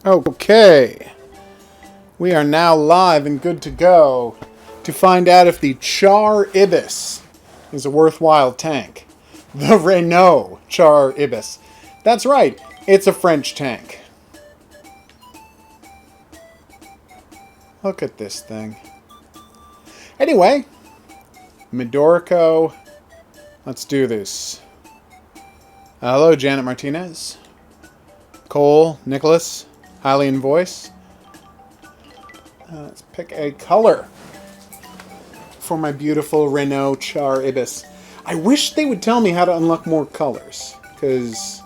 Okay, we are now live and good to go to find out if the Char Ibis is a worthwhile tank. The Renault Char Ibis. That's right, it's a French tank. Look at this thing. Anyway, Midorico, let's do this. Hello, Janet Martinez. Cole, Nicholas, Hylian Voice. Let's pick a color for my beautiful Renault Char Ibis. I wish they would tell me how to unlock more colors, because,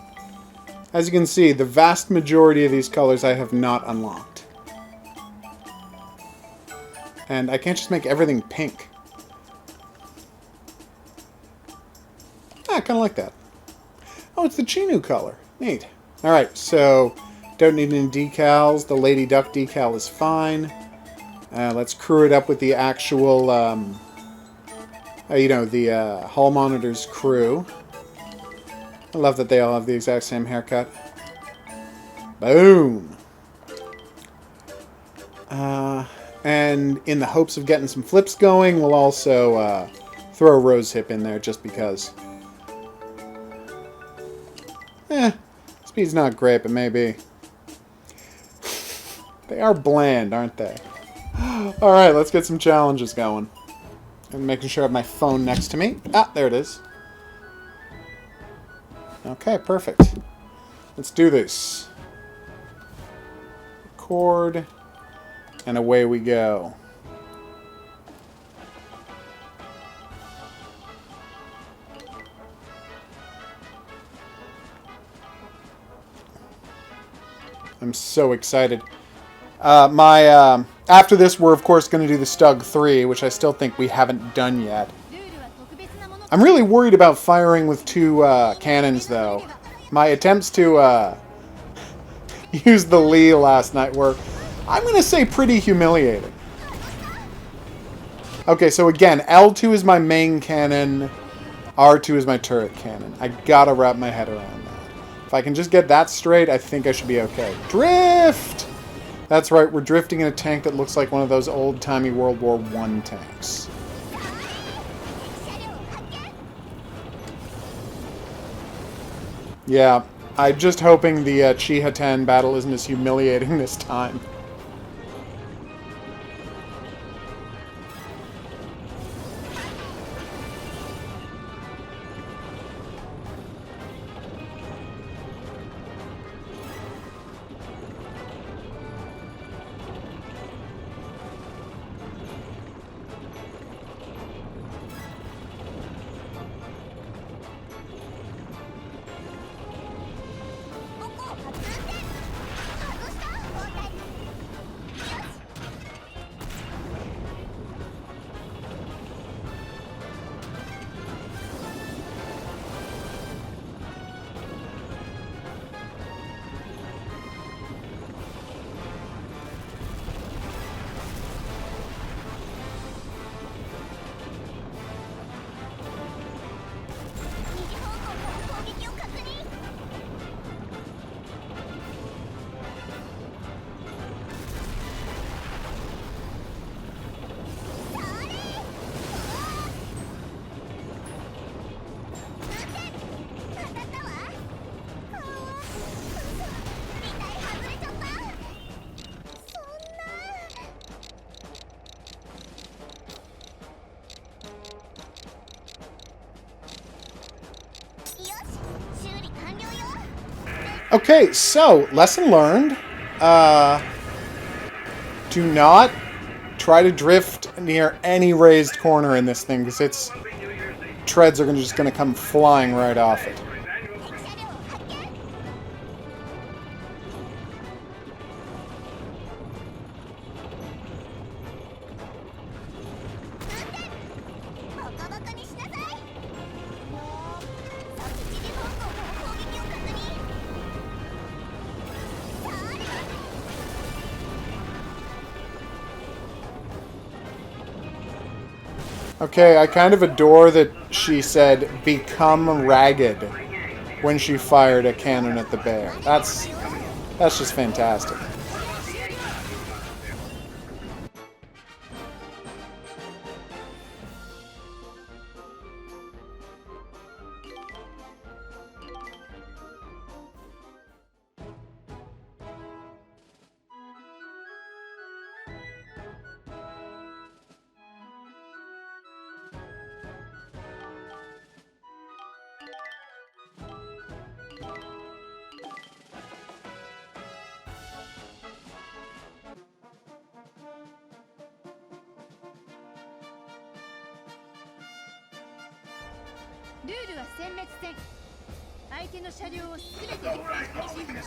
as you can see, the vast majority of these colors I have not unlocked. And I can't just make everything pink. I kind of like that. Oh, it's the Chinu color. Neat. Alright, so don't need any decals. The Lady Duck decal is fine. Let's crew it up with the actual, the Hall Monitor's crew. I love that they all have the exact same haircut. Boom! And in the hopes of getting some flips going, we'll also throw a Rose Hip in there just because. Speed's not great, but maybe. They are bland, aren't they? Alright, let's get some challenges going. I'm making sure I have my phone next to me. Ah, there it is. Okay, perfect. Let's do this. Record. And away we go. I'm so excited. After this, we're of course going to do the Stug 3, which I still think we haven't done yet. I'm really worried about firing with two cannons, though. My attempts to use the Lee last night were, I'm going to say, pretty humiliating. Okay, so again, L2 is my main cannon, R2 is my turret cannon. I gotta wrap my head around that. If I can just get that straight, I think I should be okay. Drift! That's right, we're drifting in a tank that looks like one of those old-timey World War I tanks. Yeah, I'm just hoping the Chihatan battle isn't as humiliating this time. Okay, so, lesson learned. Do not try to drift near any raised corner in this thing, because its treads are just going to come flying right off it. Okay, I kind of adore that she said, become ragged, when she fired a cannon at the bear. That's just fantastic.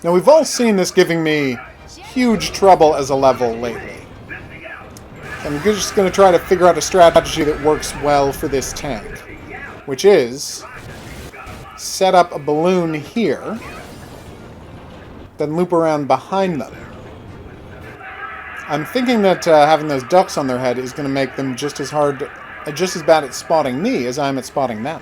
Now, we've all seen this giving me huge trouble as a level lately. I'm just going to try to figure out a strategy that works well for this tank, which is set up a balloon here, then loop around behind them. I'm thinking that having those ducks on their head is going to make them just as bad at spotting me as I'm at spotting them.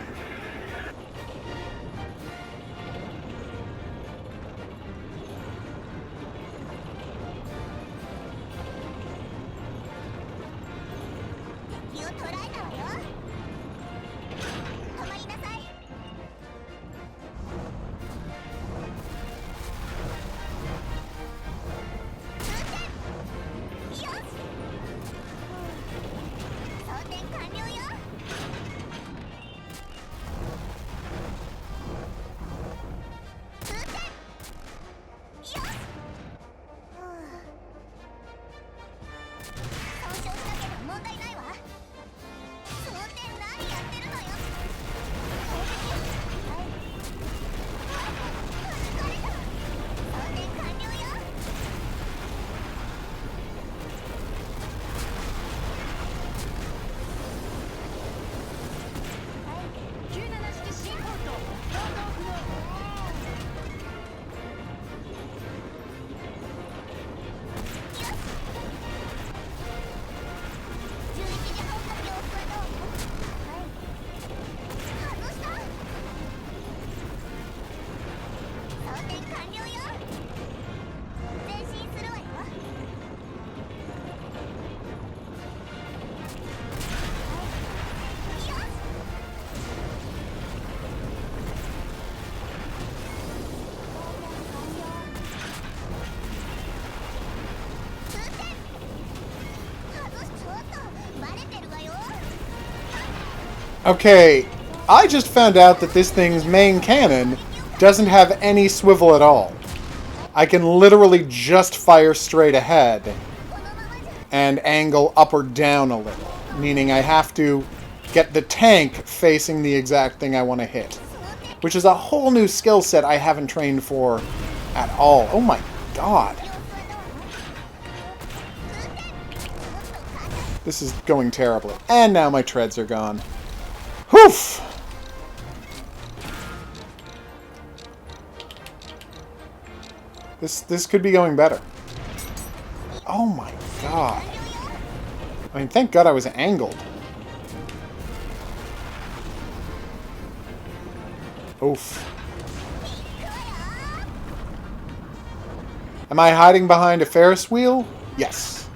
Okay, I just found out that this thing's main cannon doesn't have any swivel at all. I can literally just fire straight ahead and angle up or down a little, meaning I have to get the tank facing the exact thing I want to hit, which is a whole new skill set I haven't trained for at all. Oh my god. This is going terribly. And now my treads are gone. Woof! This could be going better. Oh my god. I mean, thank god I was angled. Oof. Am I hiding behind a Ferris wheel? Yes.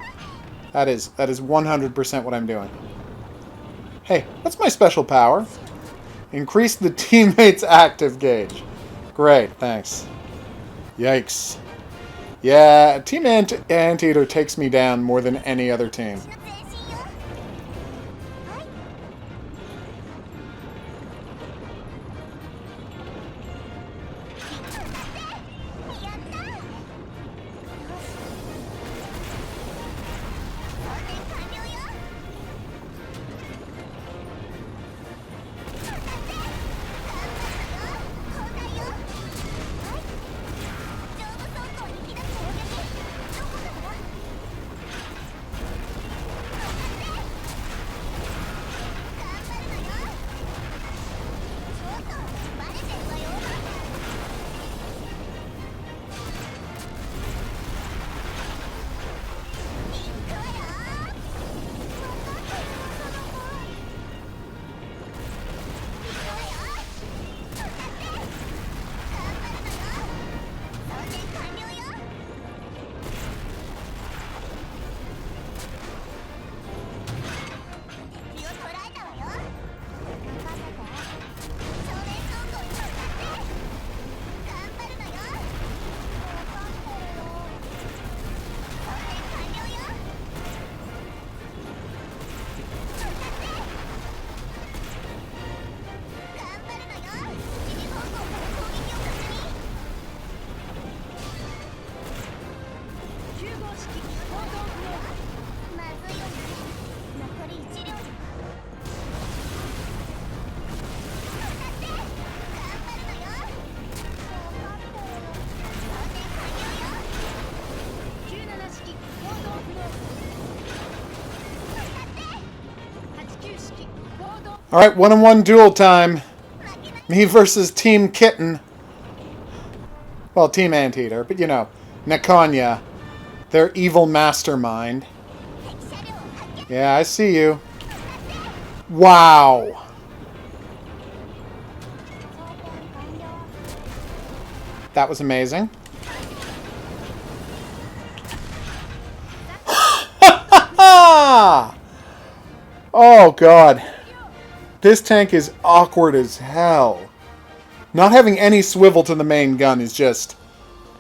That is 100% what I'm doing. Hey, what's my special power? Increase the teammate's active gauge. Great, thanks. Yikes. Yeah, Team Anteater takes me down more than any other team. Alright, 1-on-1 duel time. Me versus Team Kitten. Well, Team Anteater, but you know, Nakonya. Their evil mastermind. Yeah, I see you. Wow. That was amazing. Oh, God. This tank is awkward as hell. Not having any swivel to the main gun is just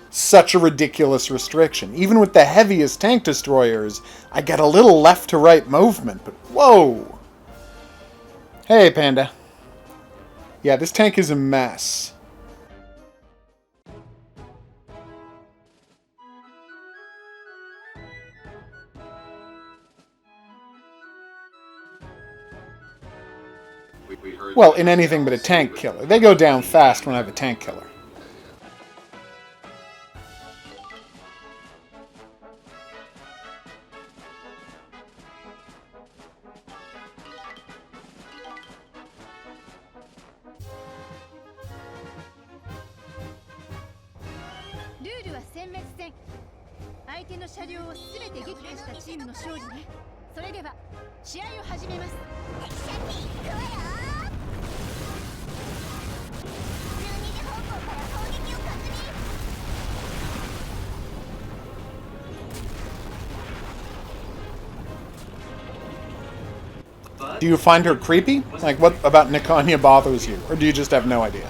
such a ridiculous restriction. Even with the heaviest tank destroyers, I get a little left-to-right movement, but whoa! Hey, Panda. Yeah, this tank is a mess. Well, in anything but a tank killer. They go down fast when I have a tank killer. Do you find her creepy? Like, what about Nakonya bothers you? Or do you just have no idea?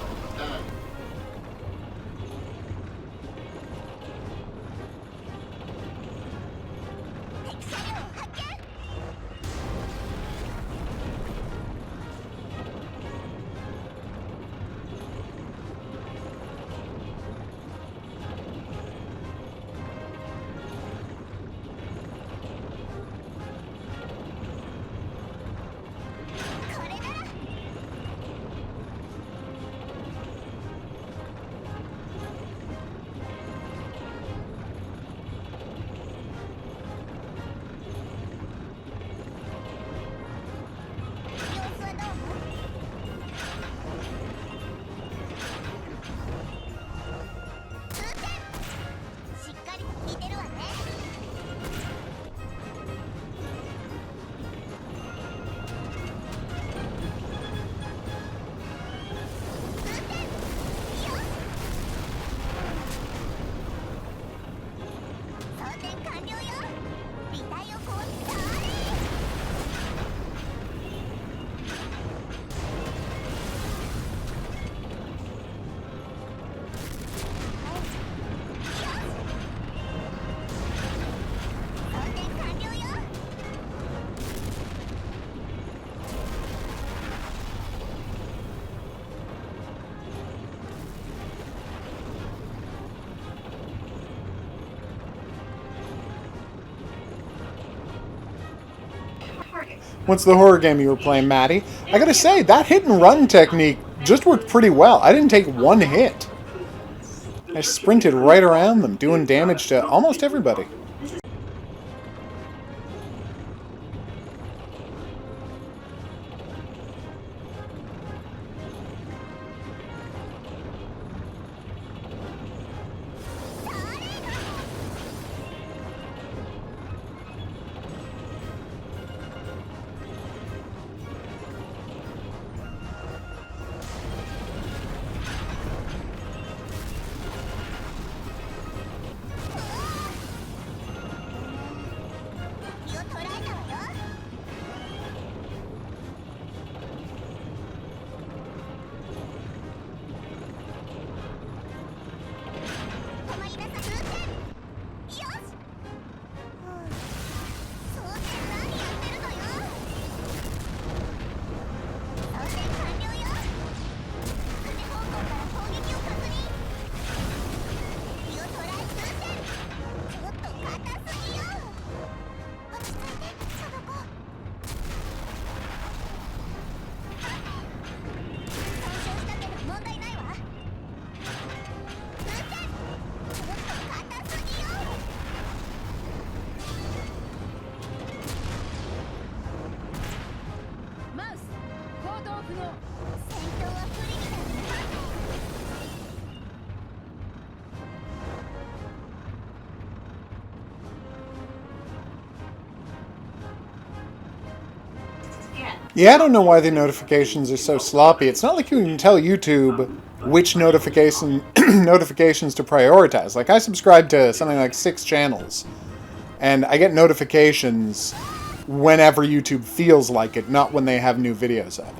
What's the horror game you were playing, Maddie? I gotta say, that hit and run technique just worked pretty well. I didn't take one hit. I sprinted right around them, doing damage to almost everybody. Yeah, I don't know why the notifications are so sloppy. It's not like you can tell YouTube which notifications to prioritize. Like, I subscribe to something like 6 channels, and I get notifications whenever YouTube feels like it, not when they have new videos up.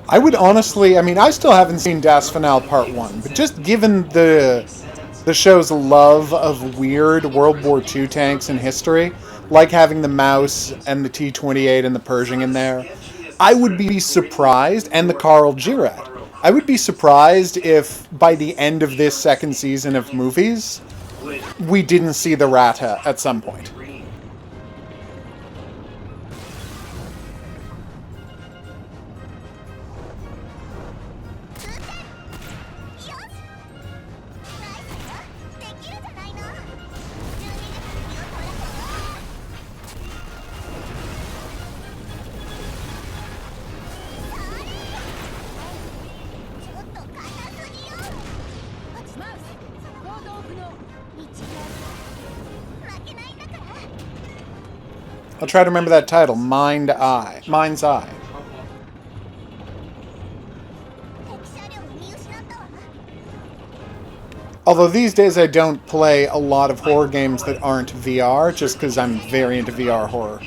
I would honestly, I mean, I still haven't seen Das Finale Part 1, but just given the show's love of weird World War II tanks in history, like having the Mouse and the T-28 and the Pershing in there, I would be surprised, and the Karl Girat, I would be surprised if by the end of this second season of movies, we didn't see the Rata at some point. I'll try to remember that title, Mind's Eye. Although these days I don't play a lot of horror games that aren't VR, just because I'm very into VR horror.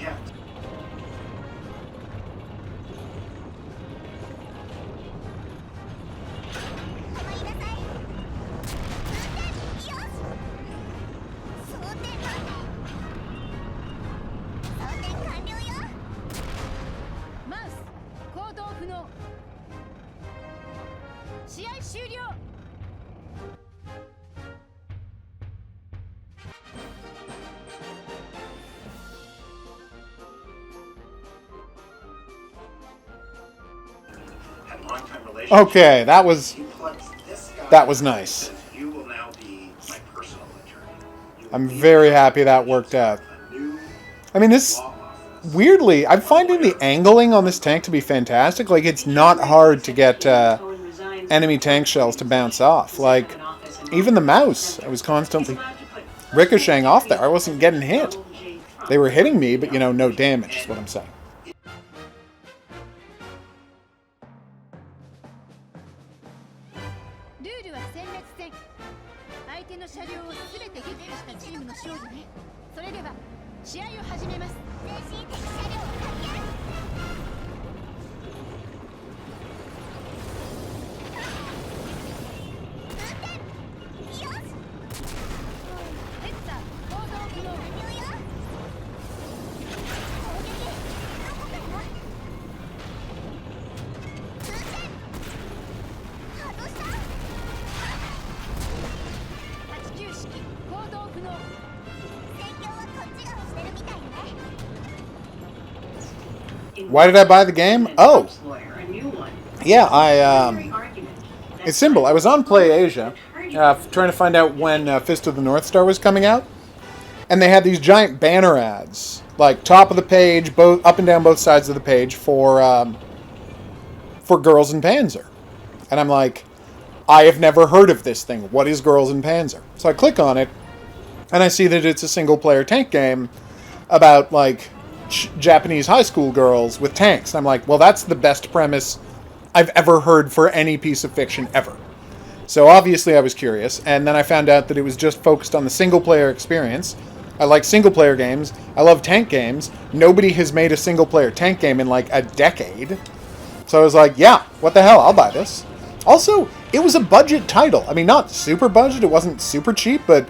Okay, that was nice. I'm very happy that worked out. I mean, this, weirdly, I'm finding the angling on this tank to be fantastic. Like, it's not hard to get enemy tank shells to bounce off. Like, even the Mouse, I was constantly ricocheting off there. I wasn't getting hit. They were hitting me, but, you know, no damage is what I'm saying. Why did I buy the game? Oh! Yeah, it's simple. I was on Play Asia, trying to find out when Fist of the North Star was coming out, and they had these giant banner ads, like top of the page, both up and down both sides of the page for Girls in Panzer. And I'm like, I have never heard of this thing. What is Girls in Panzer? So I click on it, and I see that it's a single-player tank game about, like, Japanese high school girls with tanks. I'm like, well, that's the best premise I've ever heard for any piece of fiction ever. So obviously I was curious, and then I found out that it was just focused on the single-player experience. I like single-player games. I love tank games. Nobody has made a single-player tank game in like a decade. So I was like, yeah, what the hell, I'll buy this. Also, it was a budget title. I mean, not super budget, it wasn't super cheap, but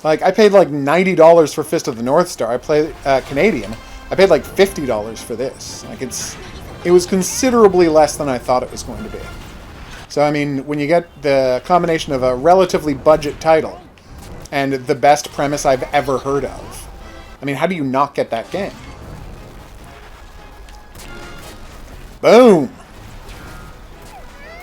like I paid like $90 for Fist of the North Star. I played Canadian. I paid like $50 for this. Like it was considerably less than I thought it was going to be. So I mean, when you get the combination of a relatively budget title and the best premise I've ever heard of, I mean, how do you not get that game? Boom!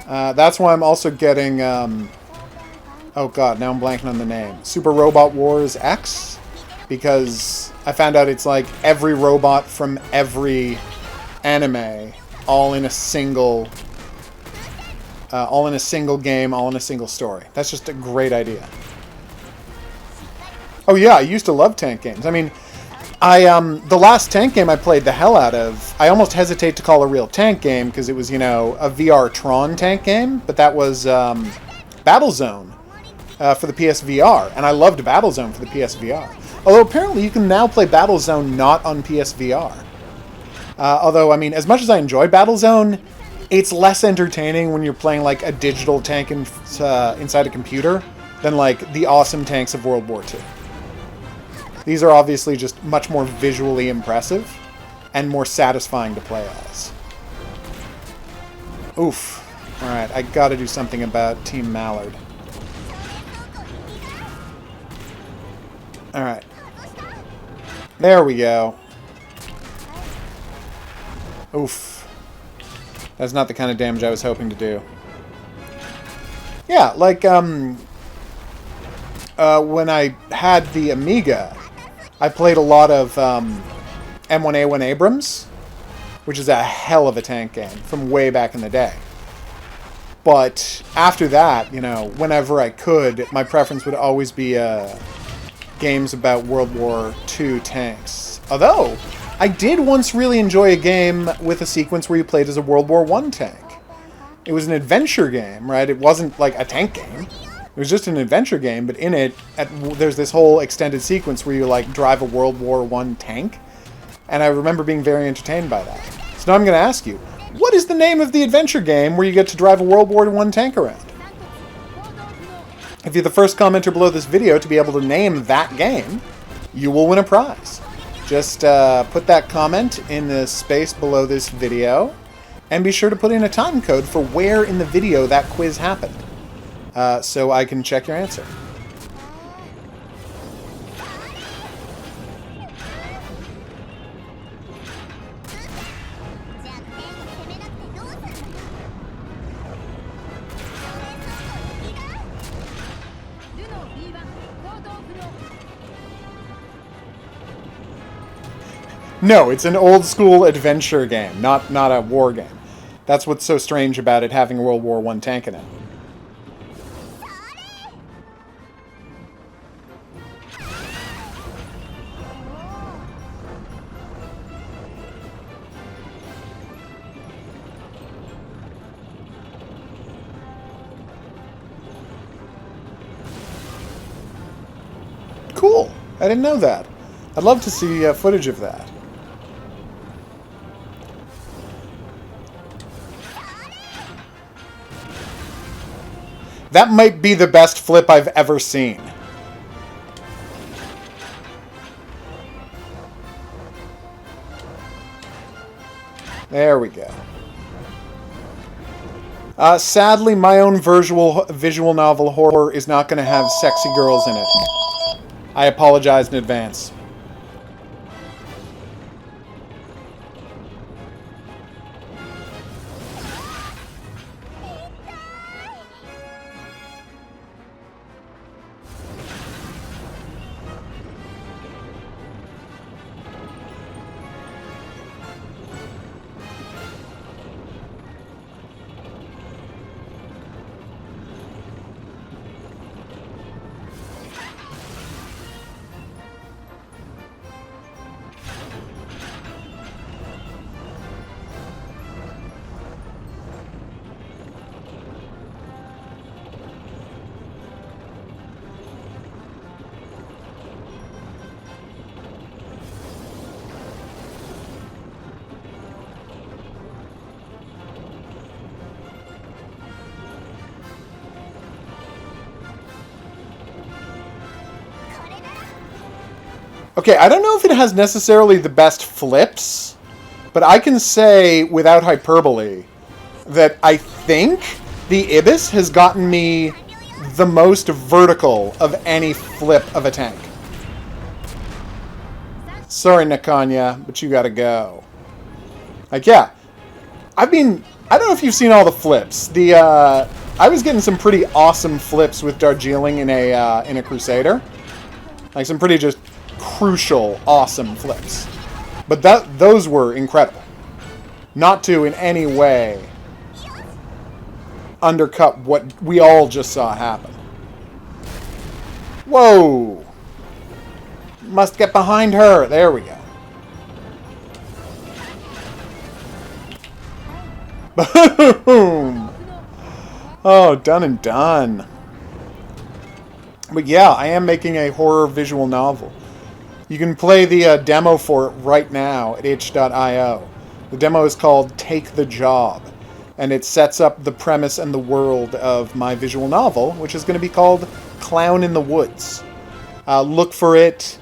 That's why I'm also getting, oh god, now I'm blanking on the name. Super Robot Wars X? Because I found out it's like every robot from every anime, all in a single game, all in a single story. That's just a great idea. Oh yeah, I used to love tank games. I mean, the last tank game I played the hell out of, I almost hesitate to call a real tank game because it was, you know, a VR Tron tank game, but that was Battlezone for the PSVR, and I loved Battlezone for the PSVR. Although apparently you can now play Battlezone not on PSVR. Although, I mean, as much as I enjoy Battlezone, it's less entertaining when you're playing like a digital tank inside a computer than like the awesome tanks of World War II. These are obviously just much more visually impressive and more satisfying to play as. Oof. Alright, I gotta do something about Team Mallard. Alright. There we go. Oof. That's not the kind of damage I was hoping to do. Yeah, like, when I had the Amiga, I played a lot of M1A1 Abrams, which is a hell of a tank game from way back in the day. But after that, you know, whenever I could, my preference would always be games about World War II tanks. Although, I did once really enjoy a game with a sequence where you played as a World War I tank. It was an adventure game, right? It wasn't like a tank game. It was just an adventure game, but in it, there's this whole extended sequence where you, like, drive a World War I tank. And I remember being very entertained by that. So now I'm going to ask you, what is the name of the adventure game where you get to drive a World War I tank around? If you're the first commenter below this video to be able to name that game, you will win a prize. Just put that comment in the space below this video, and be sure to put in a time code for where in the video that quiz happened. So I can check your answer. No, it's an old school adventure game, not a war game. That's what's so strange about it having a World War I tank in it. Cool. I didn't know that. I'd love to see footage of that. That might be the best flip I've ever seen. There we go. Sadly, my own visual novel horror is not going to have sexy girls in it. I apologize in advance. Okay, I don't know if it has necessarily the best flips, but I can say, without hyperbole, that I think the Ibis has gotten me the most vertical of any flip of a tank. Sorry, Nakanya, but you gotta go. Like, yeah. I don't know if you've seen all the flips. I was getting some pretty awesome flips with Darjeeling in a Crusader. Like, some pretty just crucial, awesome flips. But those were incredible. Not to, in any way, undercut what we all just saw happen. Whoa! Must get behind her. There we go. Boom! Oh, done and done. But yeah, I am making a horror visual novel. You can play the demo for it right now at itch.io. The demo is called Take the Job, and it sets up the premise and the world of my visual novel, which is going to be called Clown in the Woods. Look for it.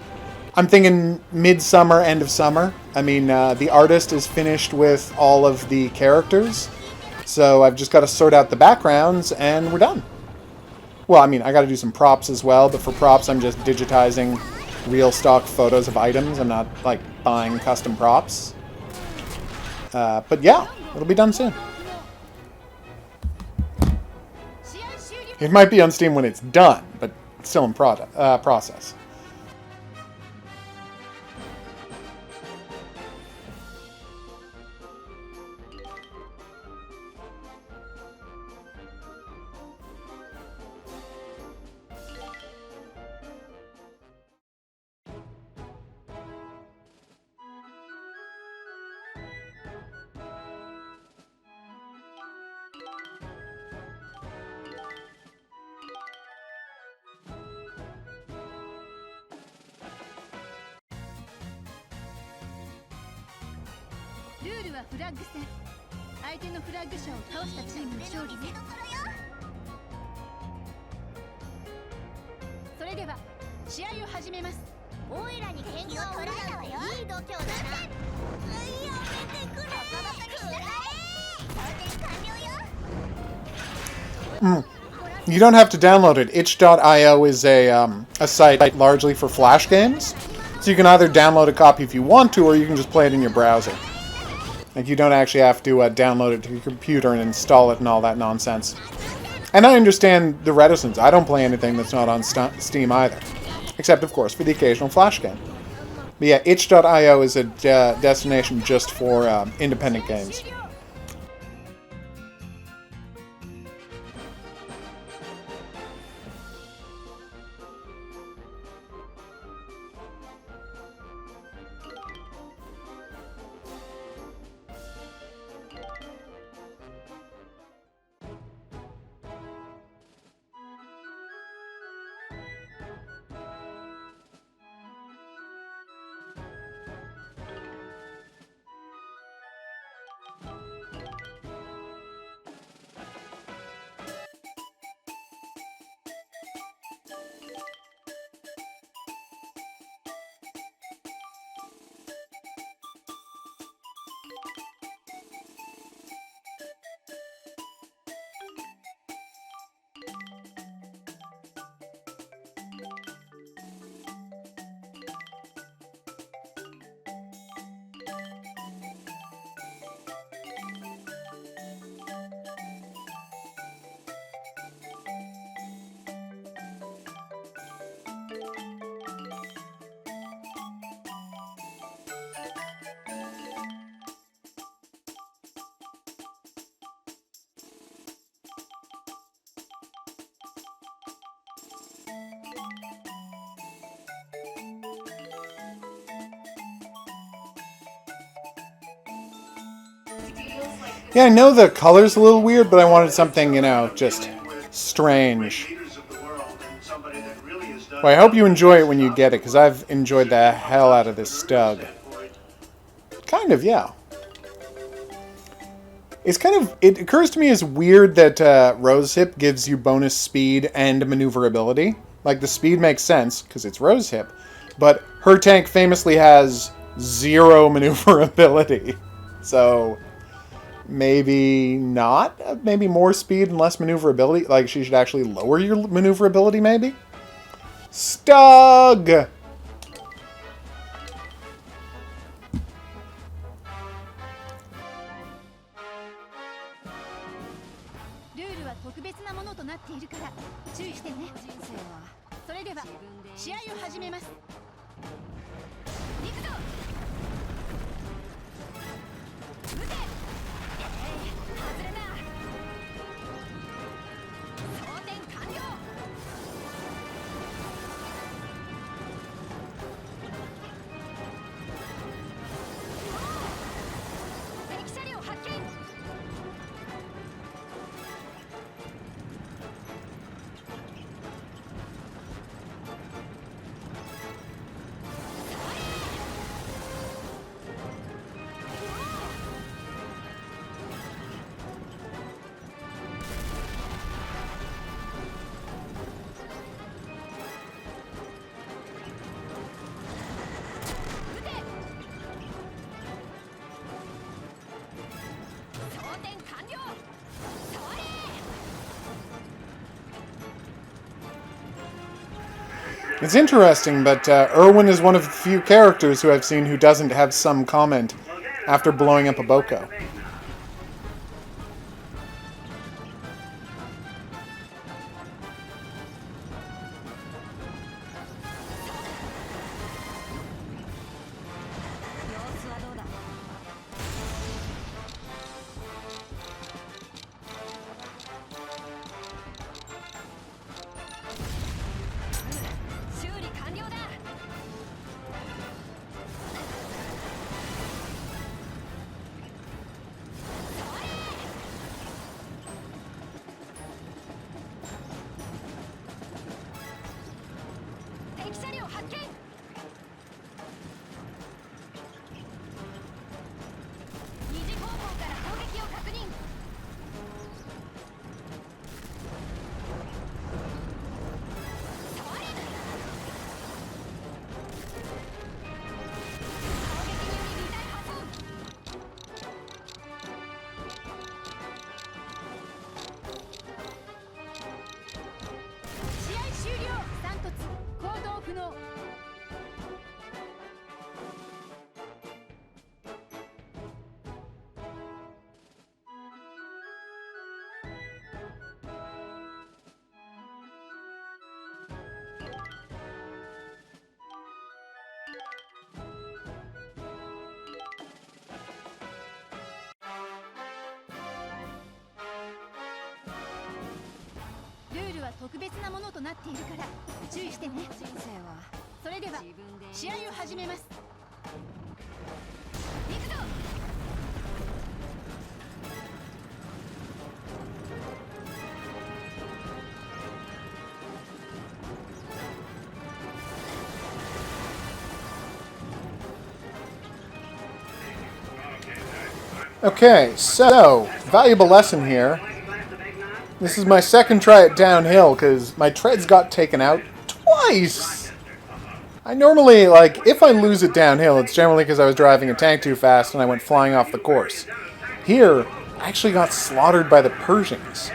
I'm thinking midsummer, end of summer. I mean, the artist is finished with all of the characters, so I've just got to sort out the backgrounds, and we're done. Well, I mean, I got to do some props as well, but for props, I'm just digitizing real stock photos of items. I'm not, like, buying custom props. But yeah, it'll be done soon. It might be on Steam when it's done, but it's still in process. You don't have to download it. Itch.io is a site largely for Flash games. So you can either download a copy if you want to, or you can just play it in your browser. Like, you don't actually have to download it to your computer and install it and all that nonsense. And I understand the reticence. I don't play anything that's not on Steam either. Except, of course, for the occasional Flash game. But yeah, itch.io is a destination just for independent games. Yeah, I know the color's a little weird, but I wanted something, you know, just strange. Well, I hope you enjoy it when you get it, because I've enjoyed the hell out of this Stug. Kind of, yeah. It's kind of... It occurs to me as weird that Rosehip gives you bonus speed and maneuverability. Like, the speed makes sense, because it's Rosehip. But her tank famously has 0 maneuverability. So... maybe not. Maybe more speed and less maneuverability. Like, she should actually lower your maneuverability, maybe? Stug! It's interesting, but Irwin is one of the few characters who I've seen who doesn't have some comment after blowing up a Boko. Okay, so, valuable lesson here. This is my second try at downhill, because my treads got taken out twice! I normally, like, if I lose it downhill, it's generally because I was driving a tank too fast and I went flying off the course. Here, I actually got slaughtered by the Persians.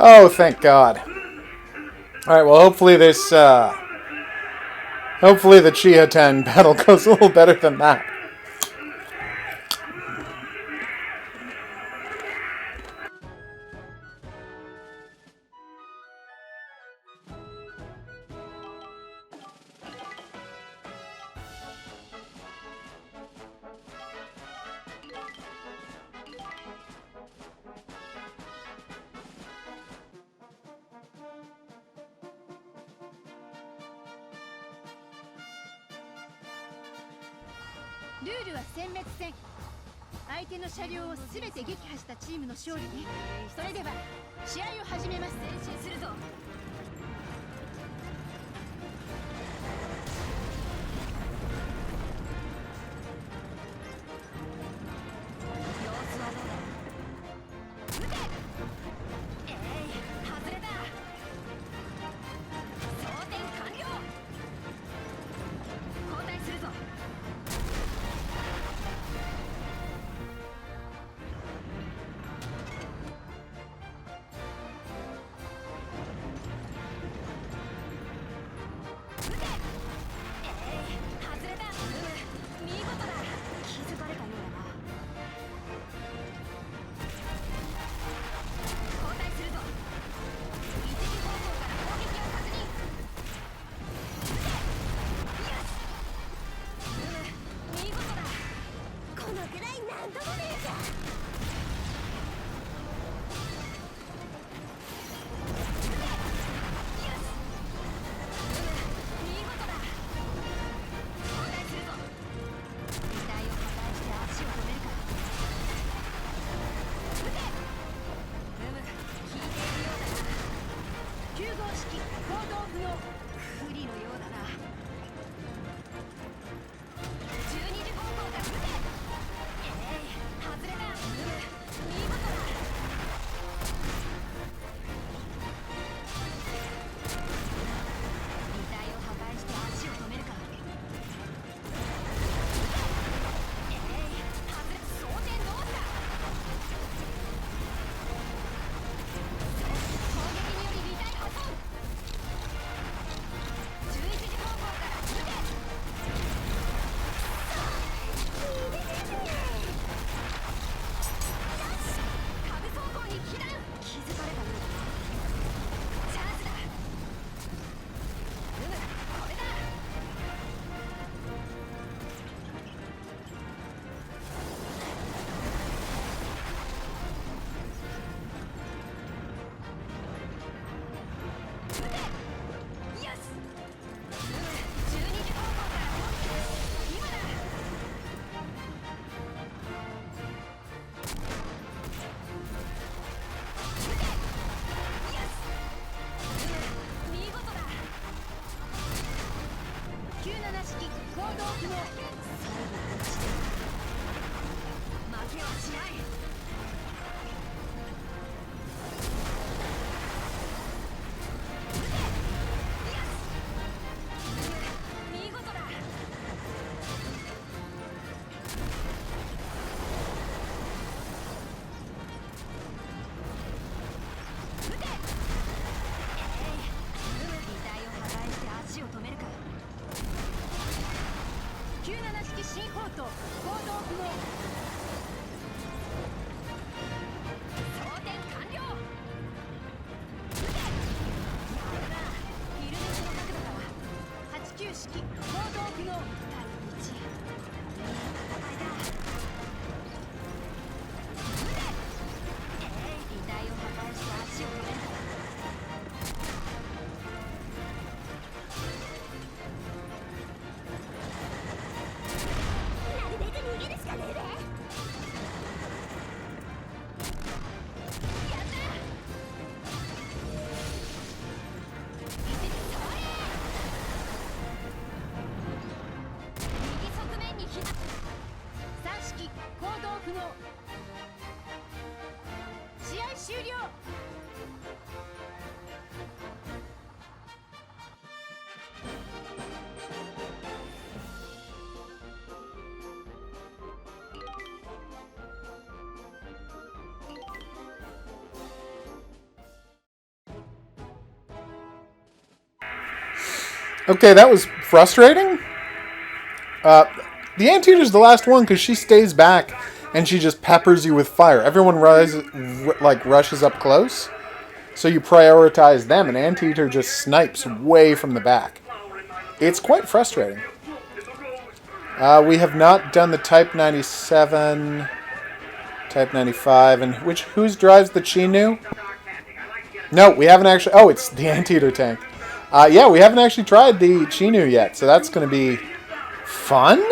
Oh, thank God. Alright, well, hopefully this, hopefully the Chia 10 battle goes a little better than that. Rule は殲滅戦。相手の車両をすべて撃破したチームの勝利ね。それでは試合を始めます。前進するぞ。Okay, that was frustrating. The Anteater's the last one because she stays back and she just peppers you with fire. Everyone rushes up close, so you prioritize them, and Anteater just snipes way from the back. It's quite frustrating. We have not done the Type 97, Type 95, and whose drives the Chinu? No, we haven't actually. Oh, it's the Anteater tank. Yeah, we haven't actually tried the Chinu yet, so that's going to be fun?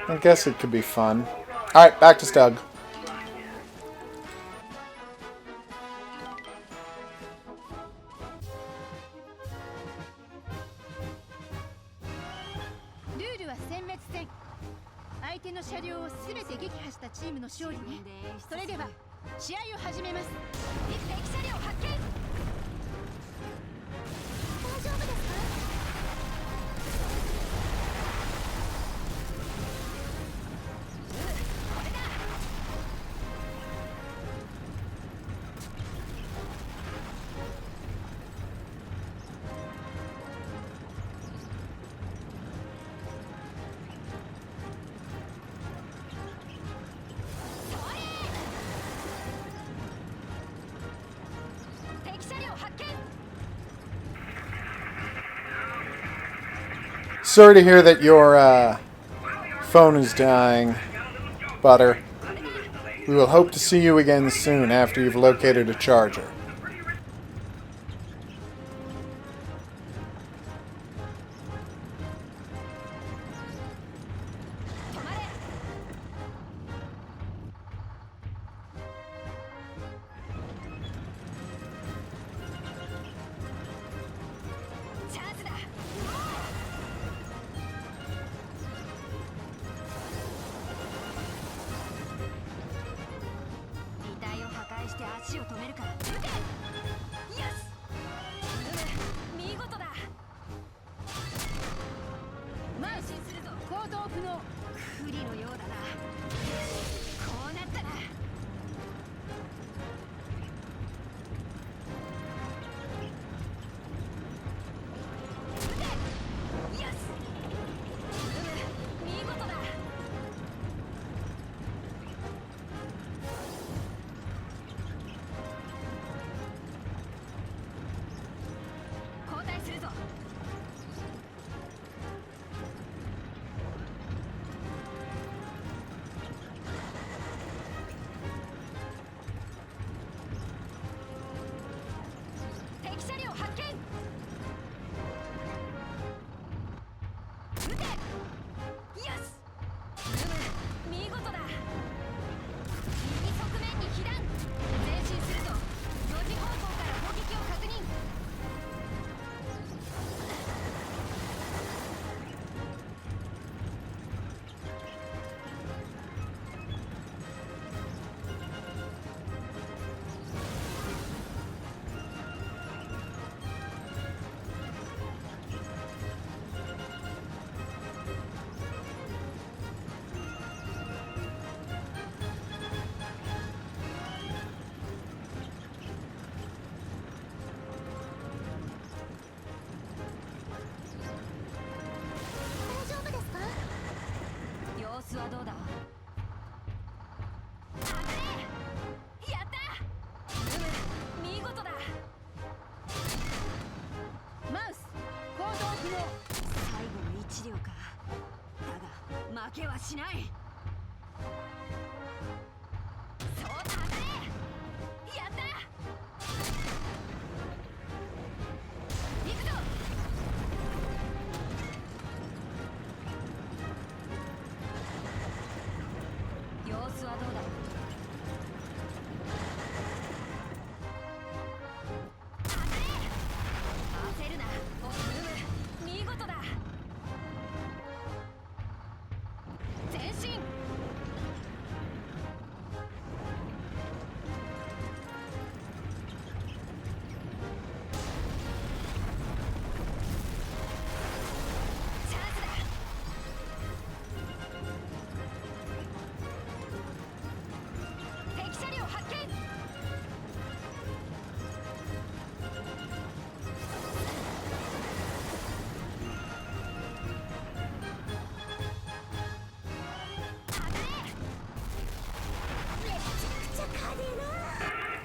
I guess it could be fun. Alright, back to Stug. Sorry to hear that your phone is dying, Butter. We will hope to see you again soon after you've located a charger.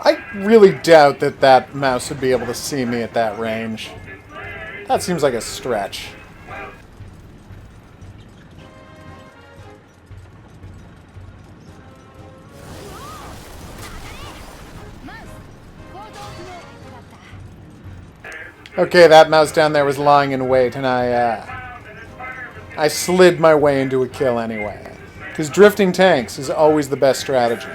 I really doubt that that mouse would be able to see me at that range. That seems like a stretch. Okay, that mouse down there was lying in wait, and I slid my way into a kill anyway. Because drifting tanks is always the best strategy.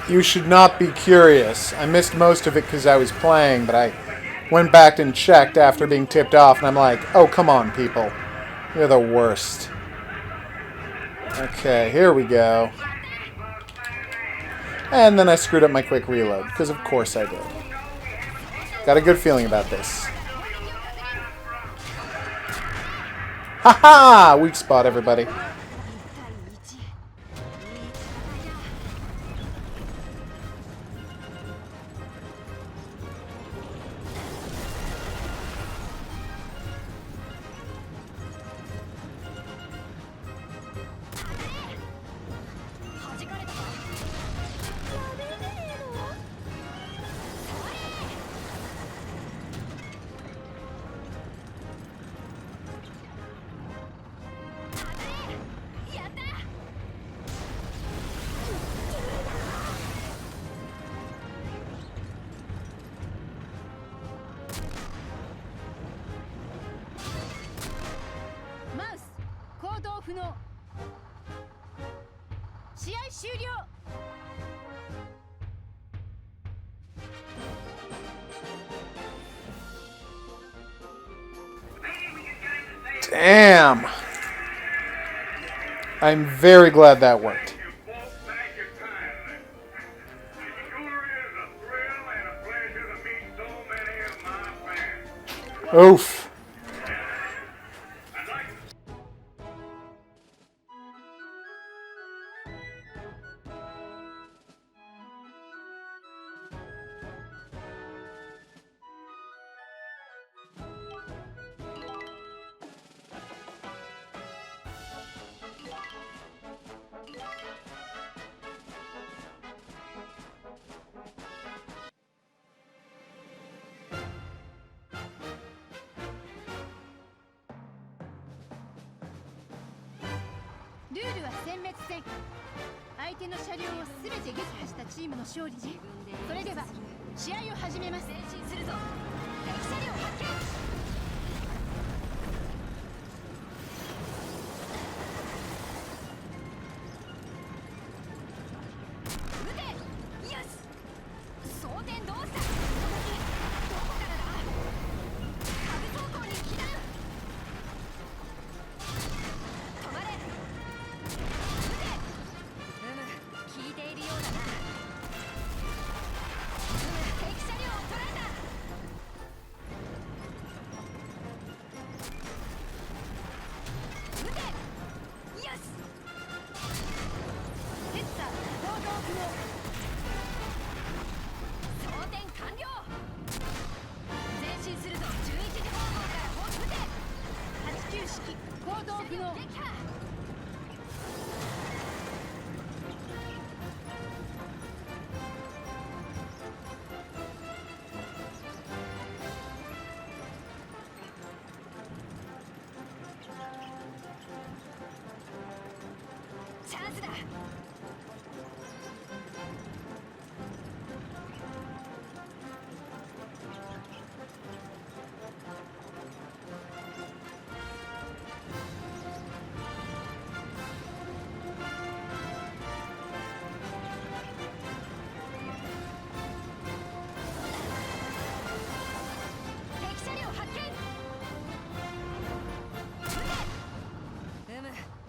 You should not be curious. I missed most of it because I was playing, but I went back and checked after being tipped off, and I'm like, oh, come on, people. You're the worst. Okay, here we go. And then I screwed up my quick reload, because of course I did. Got a good feeling about this. Ha-ha! Weak spot, everybody. Damn. I'm very glad that worked. Oof. チャンスだ。敵車両発見。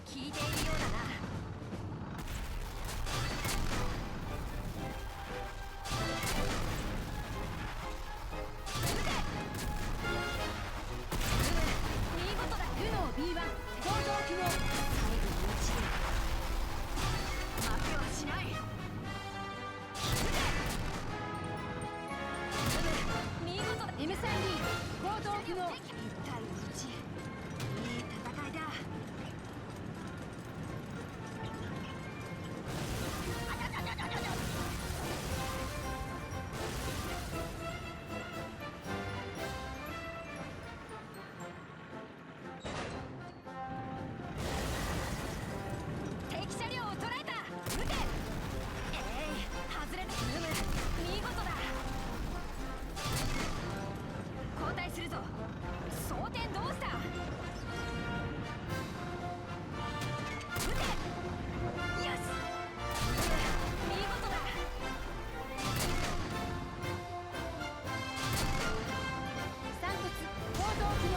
効いているようだな。見事だ。ルノー B1 行動機能。最後に落ちる。負けはしない。見事だ。 M3D 行動機能。1対1。いい戦いだ。敵車両を捉えた。撃て。外れた。見事だ。交代するぞ。装填どうした。撃て。よし。見事だ。散骨行動機能。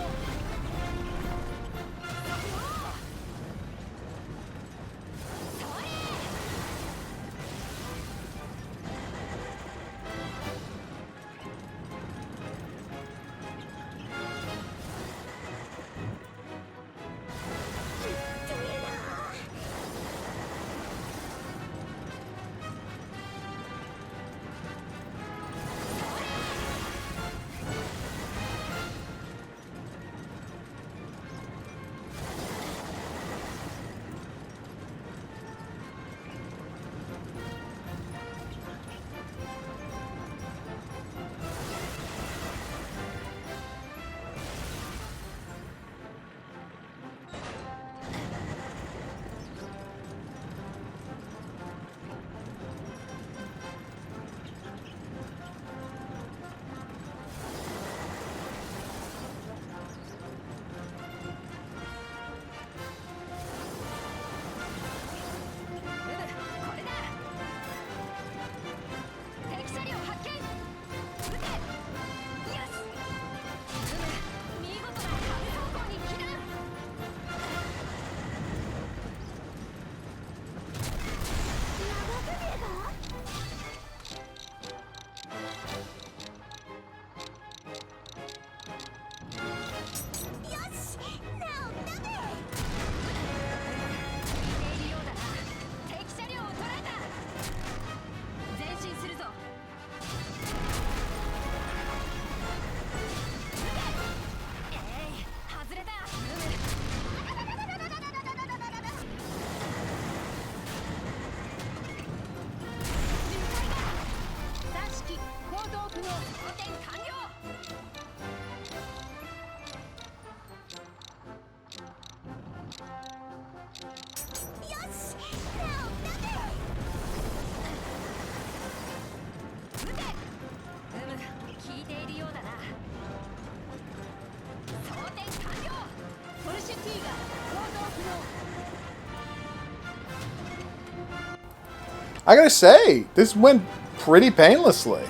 I gotta say, this went pretty painlessly.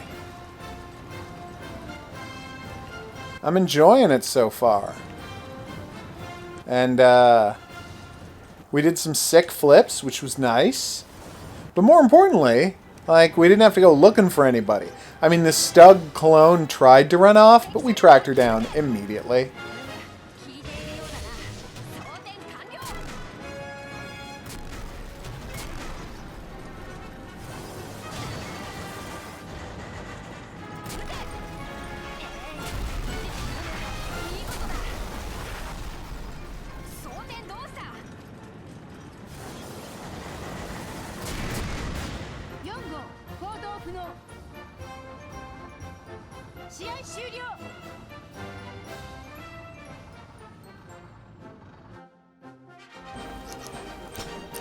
I'm enjoying it so far. And, we did some sick flips, which was nice. But more importantly, like, we didn't have to go looking for anybody. I mean, the Stug clone tried to run off, but we tracked her down immediately.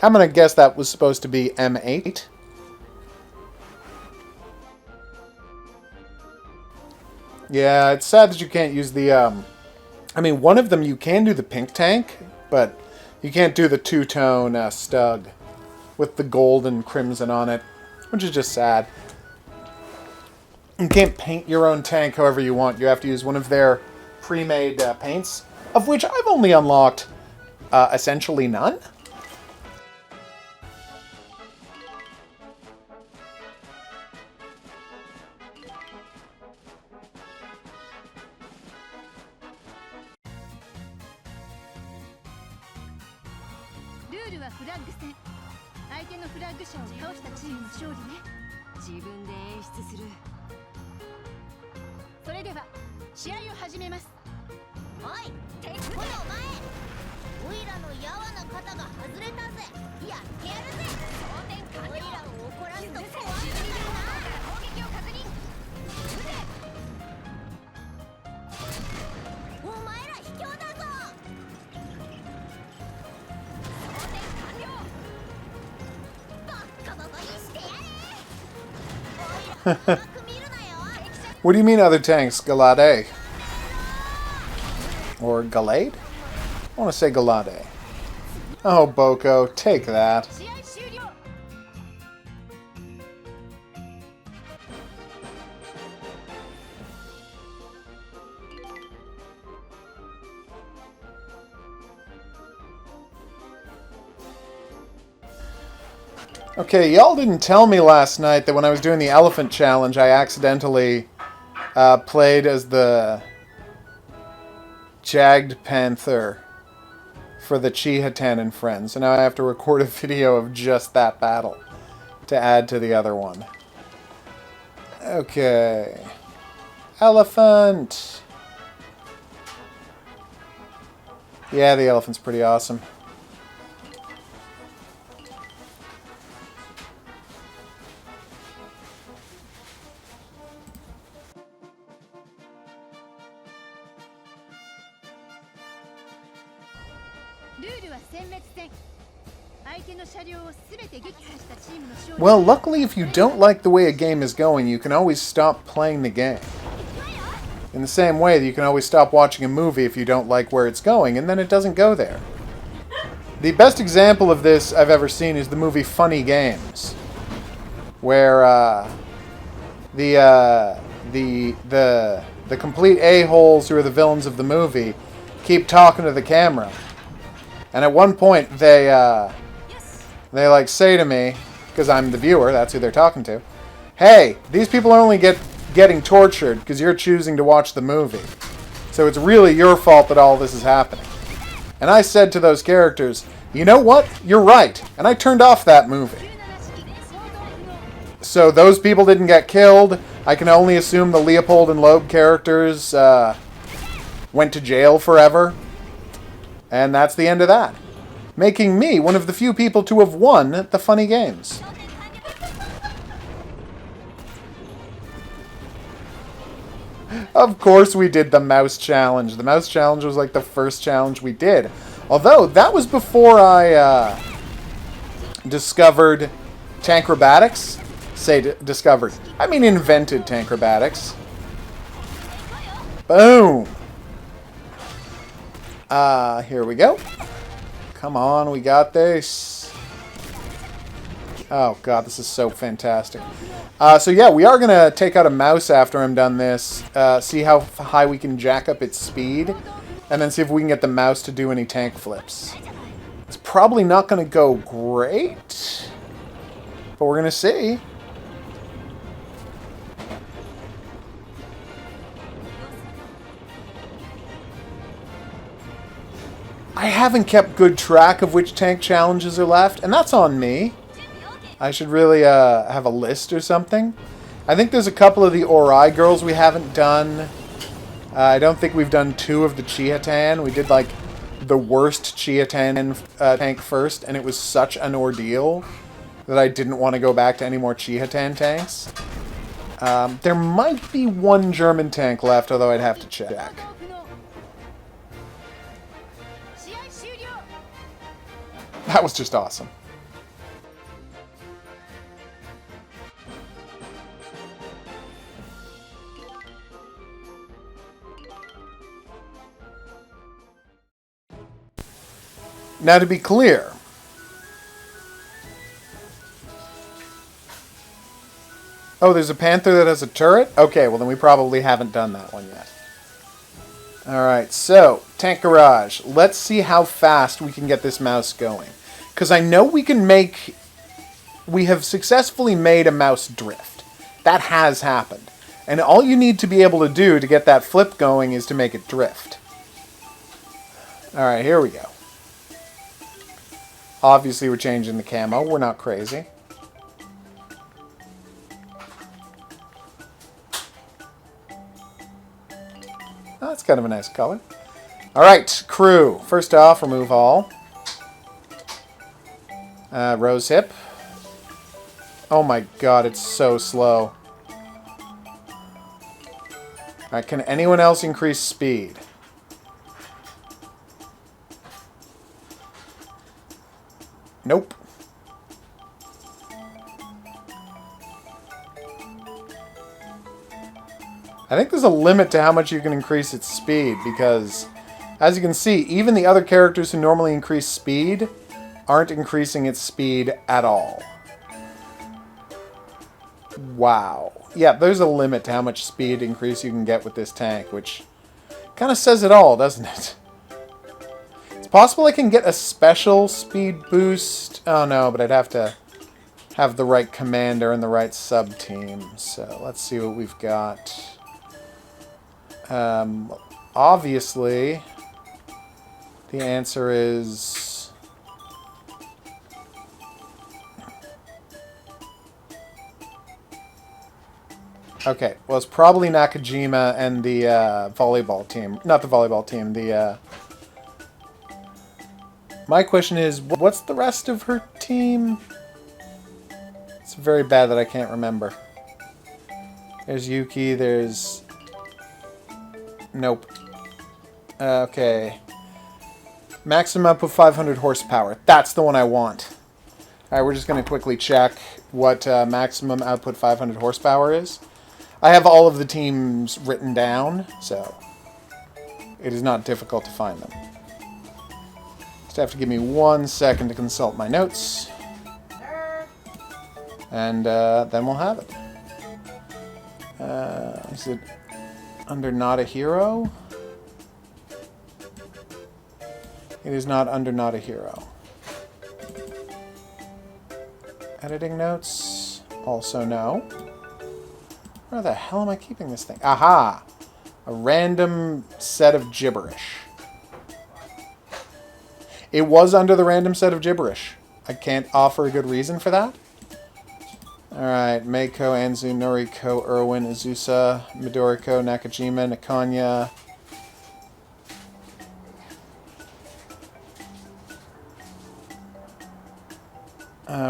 I'm gonna guess that was supposed to be M8. Yeah, it's sad that you can't use the, I mean, one of them you can do the pink tank, but you can't do the two-tone Stug with the gold and crimson on it, which is just sad. You can't paint your own tank however you want. You have to use one of their pre-made paints, of which I've only unlocked essentially none. What do you mean other tanks? Galade? Or Galade? I want to say Galade. Oh, Boko, take that. Okay, y'all didn't tell me last night that when I was doing the elephant challenge, I accidentally played as the Jagged Panther for the Chihatan and friends. So now I have to record a video of just that battle to add to the other one. Okay. Elephant! Yeah, the elephant's pretty awesome. Well, luckily if you don't like the way a game is going, you can always stop playing the game. In the same way that you can always stop watching a movie if you don't like where it's going, and then it doesn't go there. The best example of this I've ever seen is the movie Funny Games, where the complete a-holes who are the villains of the movie keep talking to the camera. And at one point, they like say to me, because I'm the viewer, that's who they're talking to, "Hey, these people are only getting tortured because you're choosing to watch the movie. So it's really your fault that all this is happening." And I said to those characters, "You know what? You're right." And I turned off that movie. So those people didn't get killed. I can only assume the Leopold and Loeb characters went to jail forever. And that's the end of that. Making me one of the few people to have won the Funny Games. Of course we did the mouse challenge. The mouse challenge was like the first challenge we did. Although, that was before I discovered tankrobatics. Say discovered. I mean invented tankrobatics. Boom! Here we go. Come on, we got this. Oh god, this is so fantastic. So yeah, we are going to take out a mouse after I'm done this. See how high we can jack up its speed. And then see if we can get the mouse to do any tank flips. It's probably not going to go great. But we're going to see. I haven't kept good track of which tank challenges are left, and that's on me. I should really have a list or something. I think there's a couple of the Orai girls we haven't done. I don't think we've done 2 of the Chihatan. We did, like, the worst Chihatan tank first, and it was such an ordeal that I didn't want to go back to any more Chihatan tanks. There might be 1 German tank left, although I'd have to check. That was just awesome. Now, to be clear, oh, there's a Panther that has a turret? Okay, well then we probably haven't done that one yet. Alright, so, Tank Garage. Let's see how fast we can get this mouse going. Because I know we can make... We have successfully made a mouse drift. That has happened. And all you need to be able to do to get that flip going is to make it drift. Alright, here we go. Obviously we're changing the camo. We're not crazy. Oh, that's kind of a nice color. Alright, crew. First off, remove all. Rose hip. Oh my god, it's so slow. Alright, can anyone else increase speed? Nope. I think there's a limit to how much you can increase its speed, because, as you can see, even the other characters who normally increase speed aren't increasing its speed at all. Wow. Yeah, there's a limit to how much speed increase you can get with this tank, which kind of says it all, doesn't it? It's possible I can get a special speed boost. Oh no, but I'd have to have the right commander and the right sub-team. So let's see what we've got. Obviously, the answer is... Okay, well, it's probably Nakajima and the volleyball team. Not the volleyball team, the... My question is, what's the rest of her team? It's very bad that I can't remember. There's Yuki, there's... Nope. Okay. Maximum output 500 horsepower. That's the one I want. Alright, we're just going to quickly check what maximum output 500 horsepower is. I have all of the teams written down, so it is not difficult to find them. Just have to give me 1 second to consult my notes. And then we'll have it. Is it under Not a Hero? It is not under Not a Hero. Editing notes? Also no. Where the hell am I keeping this thing? Aha! A random set of gibberish. It was under the random set of gibberish. I can't offer a good reason for that. Alright, Meiko, Anzu, Noriko, Irwin, Azusa, Midoriko, Nakajima, Nakanya.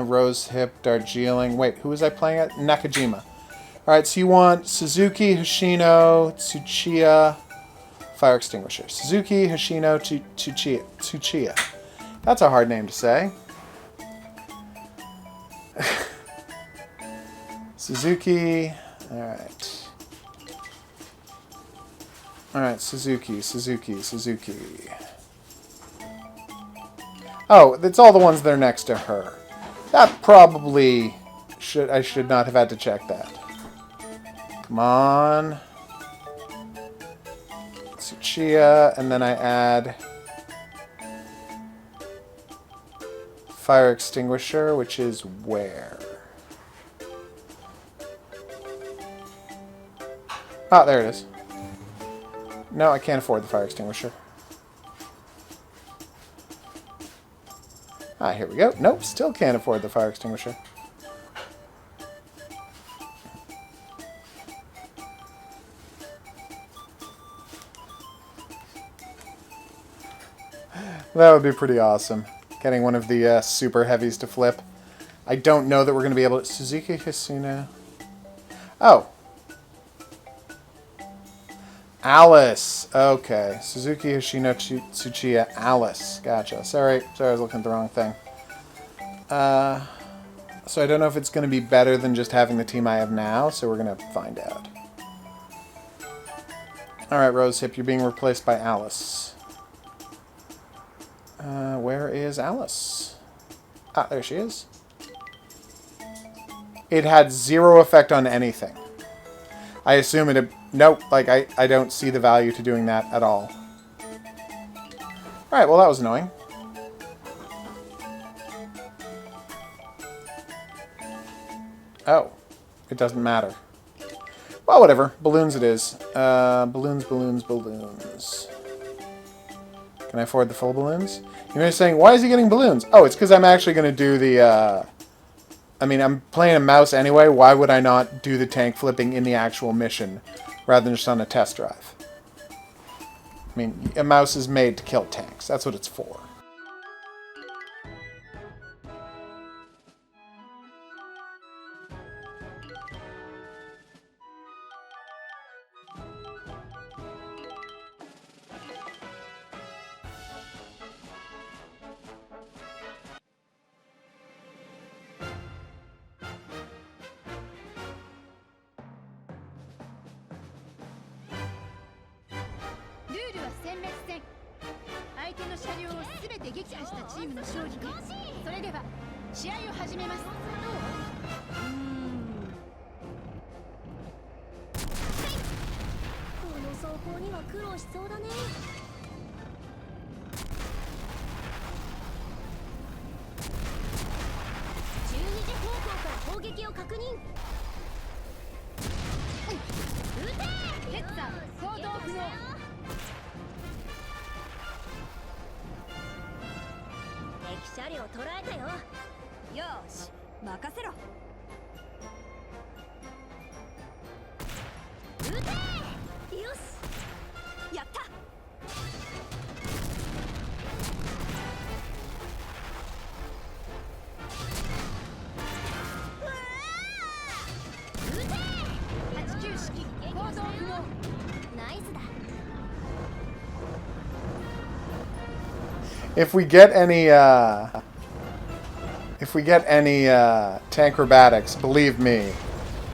Rose Hip, Darjeeling. Wait, who was I playing at? Nakajima. Alright, so you want Suzuki, Hoshino, Tsuchiya, Fire Extinguisher. Suzuki, Hoshino, Tsuchiya. That's a hard name to say. Suzuki. Alright. Alright, Suzuki. Oh, it's all the ones that are next to her. That probably I should not have had to check that. Come on. Tsuchiya, and then I add Fire Extinguisher, which is where? Ah, there it is. No, I can't afford the Fire Extinguisher. Ah, here we go. Nope, still can't afford the Fire Extinguisher. That would be pretty awesome. Getting one of the super heavies to flip. I don't know that we're going to be able to... Suzuki Hisuna. Oh. Alice. Okay. Suzuki Hoshino Tsuchiya. Alice. Gotcha. Sorry, I was looking at the wrong thing. So I don't know if it's going to be better than just having the team I have now, so we're going to find out. Alright, Rosehip, you're being replaced by Alice. Where is Alice? Ah, there she is. It had 0 effect on anything. I assume it... Nope, like, I don't see the value to doing that at all. Alright, well that was annoying. Oh. It doesn't matter. Well, whatever. Balloons it is. Balloons, balloons, balloons. Can I afford the full balloons? You may be saying, why is he getting balloons? Oh, it's because I'm actually going to do the... I mean, I'm playing a mouse anyway. Why would I not do the tank flipping in the actual mission rather than just on a test drive? I mean, a mouse is made to kill tanks. That's what it's for. If we get any tankrobatics, believe me,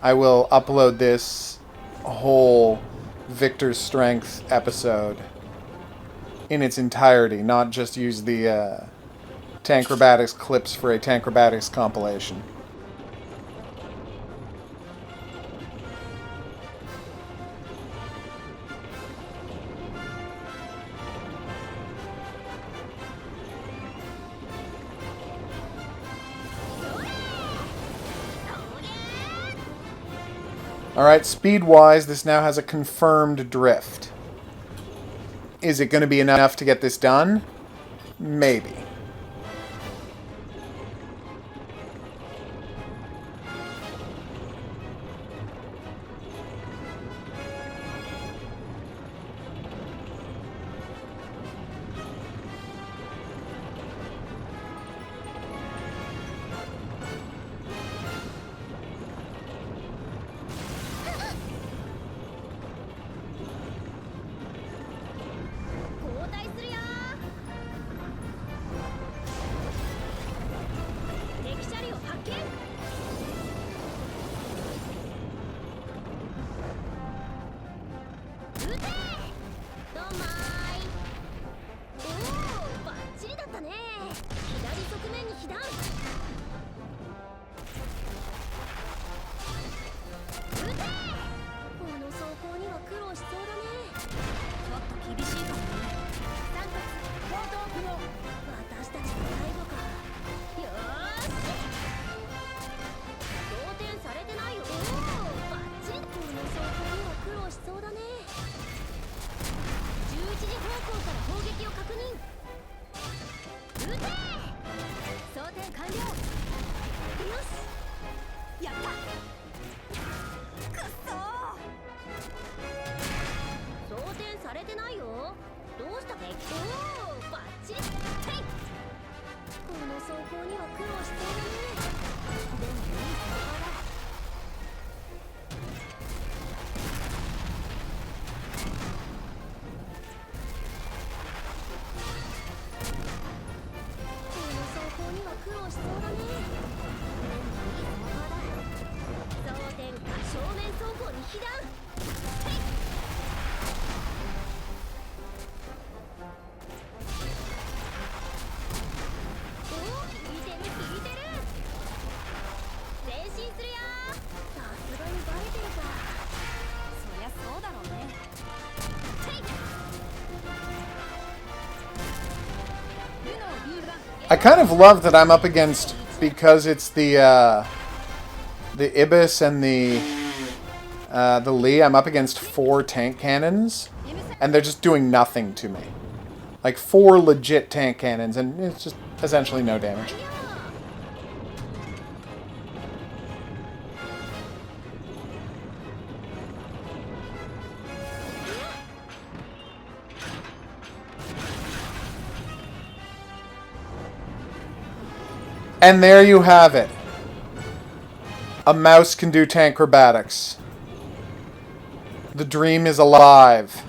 I will upload this whole Victor's Strength episode in its entirety, not just use the tankrobatics clips for a tankrobatics compilation. Alright, speed-wise, this now has a confirmed drift. Is it going to be enough to get this done? Maybe. I kind of love that I'm up against, because it's the Ibis and the Lee, I'm up against 4 tank cannons, and they're just doing nothing to me. Like 4 legit tank cannons, and it's just essentially no damage. And there you have it. A mouse can do tank acrobatics. The dream is alive.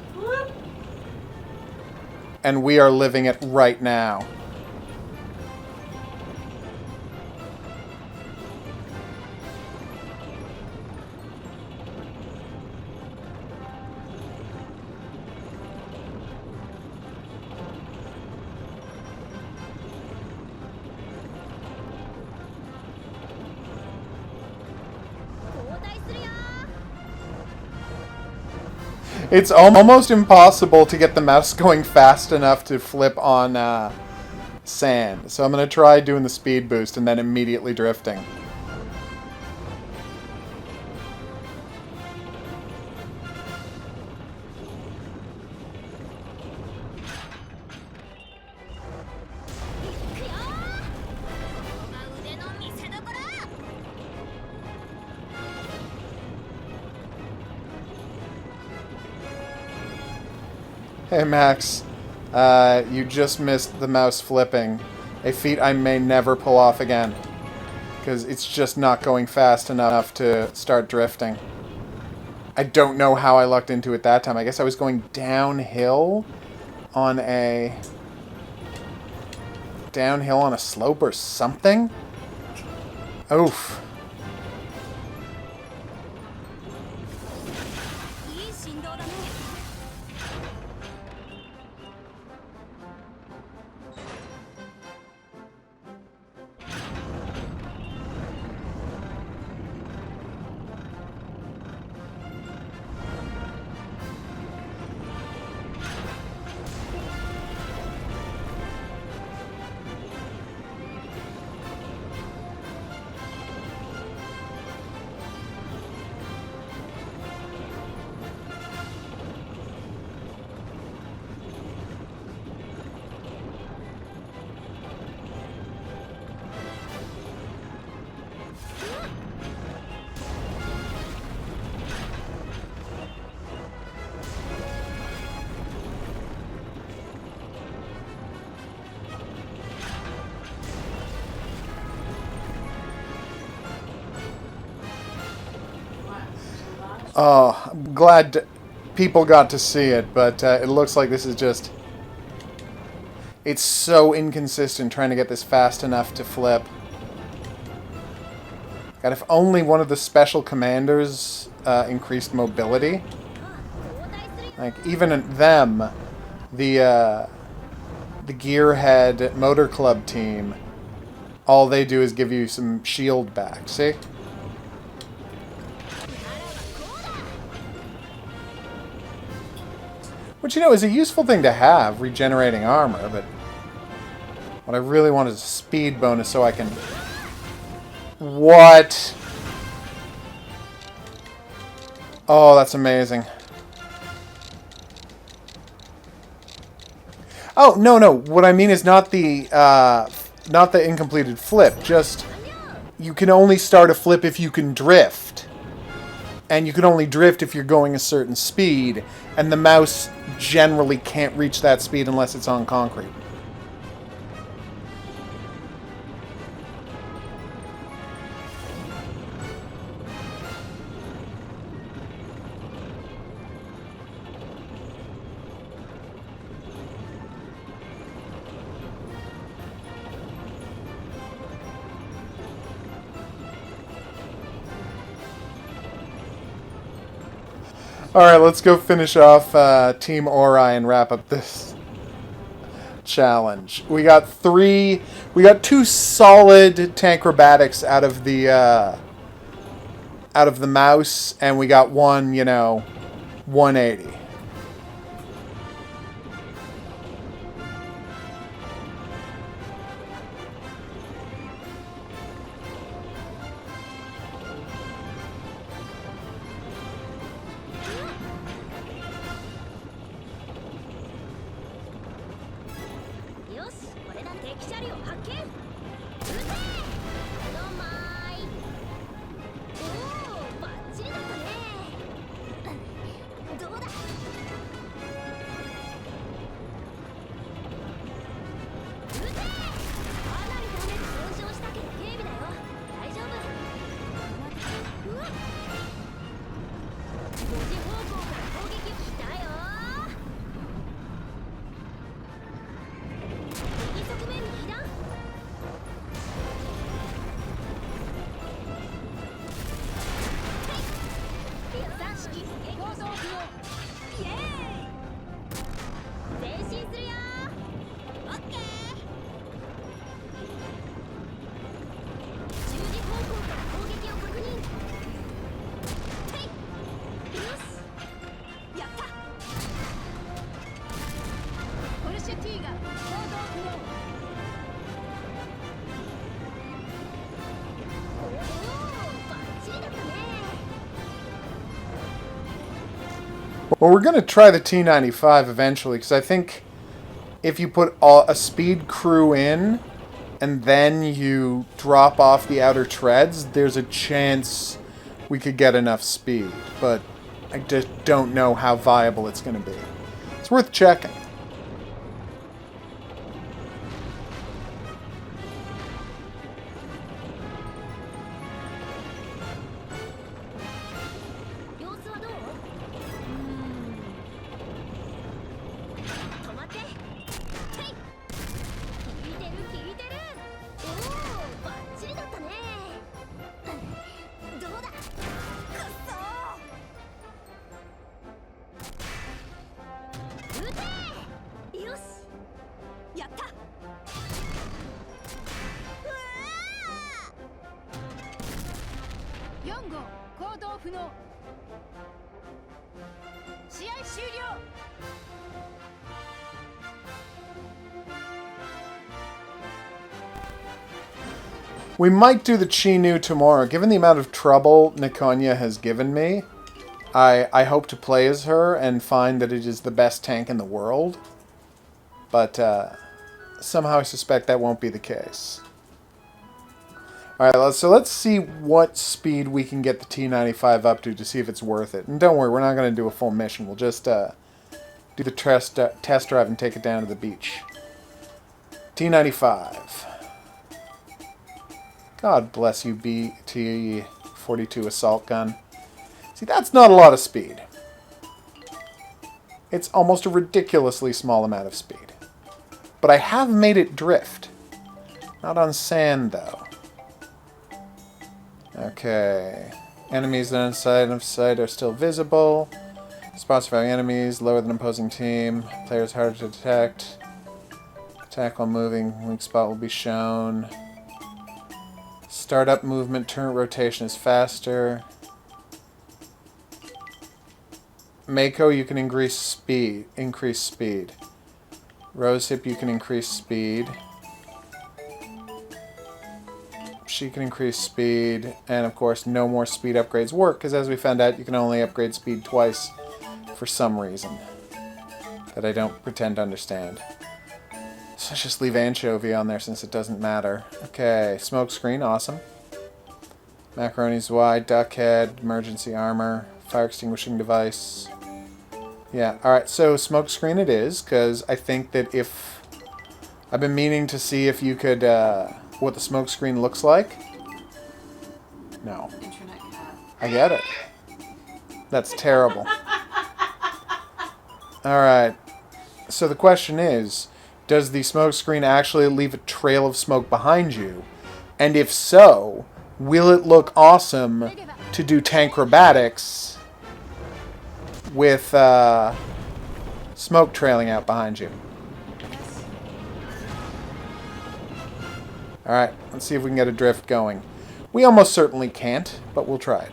And we are living it right now. It's almost impossible to get the mouse going fast enough to flip on sand. So I'm going to try doing the speed boost and then immediately drifting. Hey Max, you just missed the mouse flipping, a feat I may never pull off again, because it's just not going fast enough to start drifting. I don't know how I lucked into it that time. I guess I was going downhill on a slope or something? Oof. Oh, I'm glad people got to see it, but it looks like this is just... It's so inconsistent trying to get this fast enough to flip. God, if only one of the special commanders increased mobility. Like, even them, the Gearhead Motor Club team, all they do is give you some shield back, see? Which, you know, is a useful thing to have, regenerating armor, but what I really want is a speed bonus so I can... What? Oh, that's amazing. Oh, no, no. What I mean is not the incompleted flip. Just, you can only start a flip if you can drift. And you can only drift if you're going a certain speed. And the mouse generally can't reach that speed unless it's on concrete. Alright, let's go finish off Team Ori and wrap up this challenge. We got 2 solid tank acrobatics out of the mouse, and we got 1, 180. Well, we're going to try the T95 eventually, because I think if you put a speed crew in, and then you drop off the outer treads, there's a chance we could get enough speed. But I just don't know how viable it's going to be. It's worth checking. We might do the Chi-Nu tomorrow. Given the amount of trouble Nikonya has given me, I hope to play as her and find that it is the best tank in the world. But somehow I suspect that won't be the case. Alright, so let's see what speed we can get the T95 up to see if it's worth it. And don't worry, we're not going to do a full mission. We'll just do the test drive and take it down to the beach. T95. God bless you, BT-42 assault gun. See, that's not a lot of speed. It's almost a ridiculously small amount of speed. But I have made it drift. Not on sand, though. Okay. Enemies inside of sight are still visible. Spots for enemies lower than opposing team. Players harder to detect. Attack while moving. Weak spot will be shown. Startup movement, turret rotation is faster. Mako, you can increase speed. Rosehip, you can increase speed. She can increase speed, and of course, no more speed upgrades work, because as we found out, you can only upgrade speed twice for some reason that I don't pretend to understand. So let's just leave Anchovy on there since it doesn't matter. Okay, smoke screen, awesome. Macaroni's wide, duck head, emergency armor, fire extinguishing device. Yeah, alright, so smoke screen it is, because I think that if... I've been meaning to see if you could, what the smoke screen looks like. No. I get it. That's terrible. Alright, so the question is, does the smoke screen actually leave a trail of smoke behind you? And if so, will it look awesome to do tankrobatics with smoke trailing out behind you? Alright, let's see if we can get a drift going. We almost certainly can't, but we'll try it.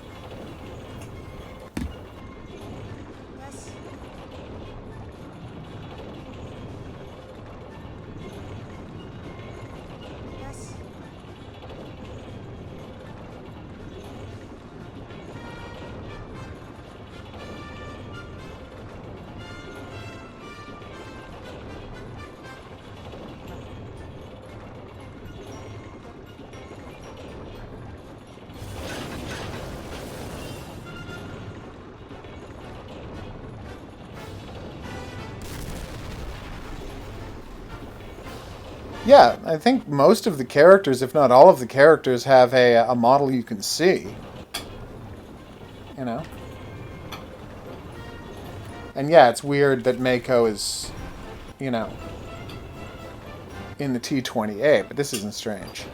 Yeah, I think most of the characters, if not all of the characters, have a model you can see. You know? And yeah, it's weird that Mako is, you know, in the T-28, but this isn't strange.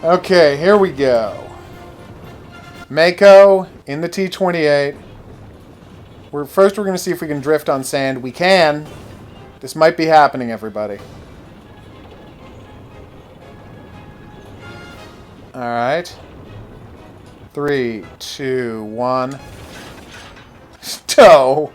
Okay, here we go. Mako in the T-28. First we're going to see if we can drift on sand. We can. This might be happening, everybody. Alright. 3, 2, 1. Stow!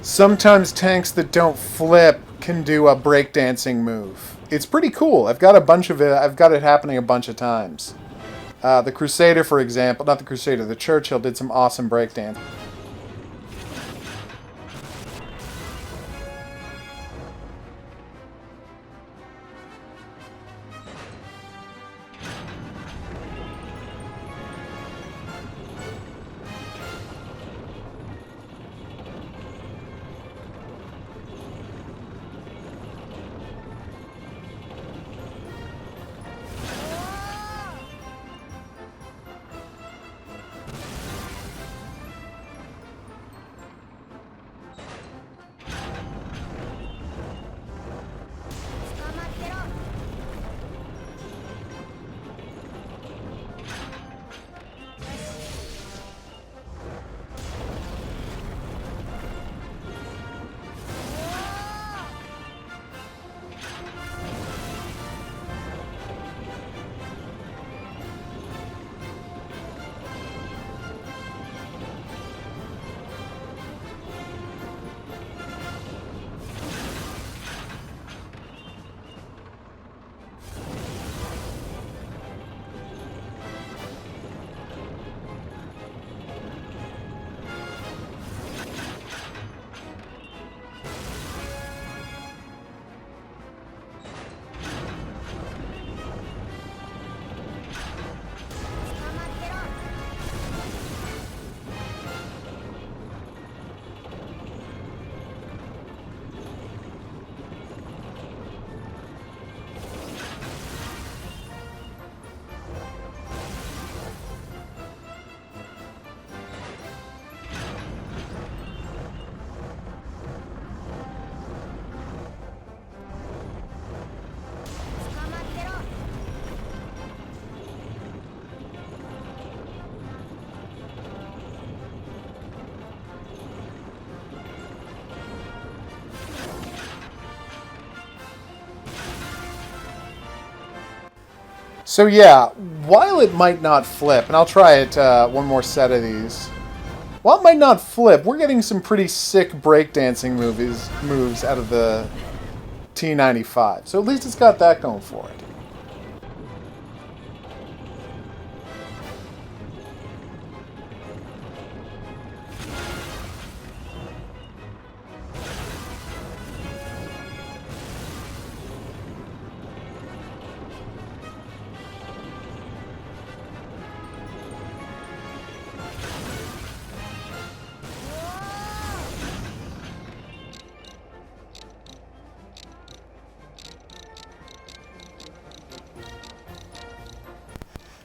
Sometimes tanks that don't flip can do a breakdancing move. It's pretty cool. I've got a bunch of it. I've got it happening a bunch of times. The Crusader, for example, not the Crusader, the Churchill did some awesome breakdance. So yeah, while it might not flip, and I'll try it one more set of these. While it might not flip, we're getting some pretty sick breakdancing moves out of the T95. So at least it's got that going for it.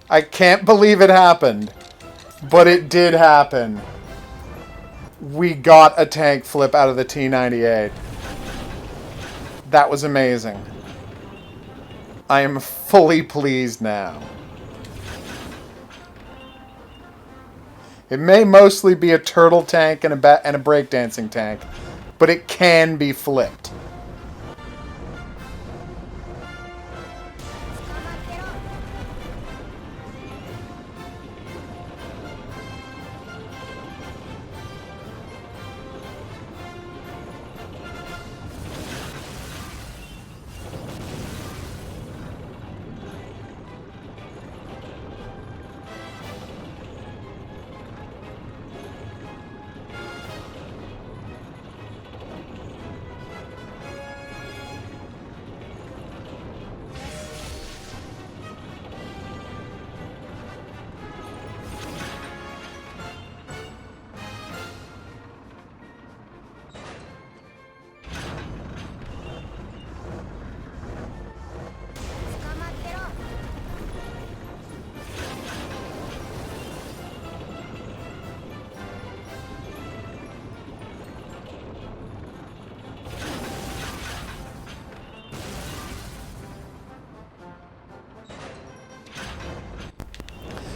I can't believe it happened. But it did happen. We got a tank flip out of the T-98. That was amazing. I am fully pleased now. It may mostly be a turtle tank and a breakdancing tank, but it can be flipped.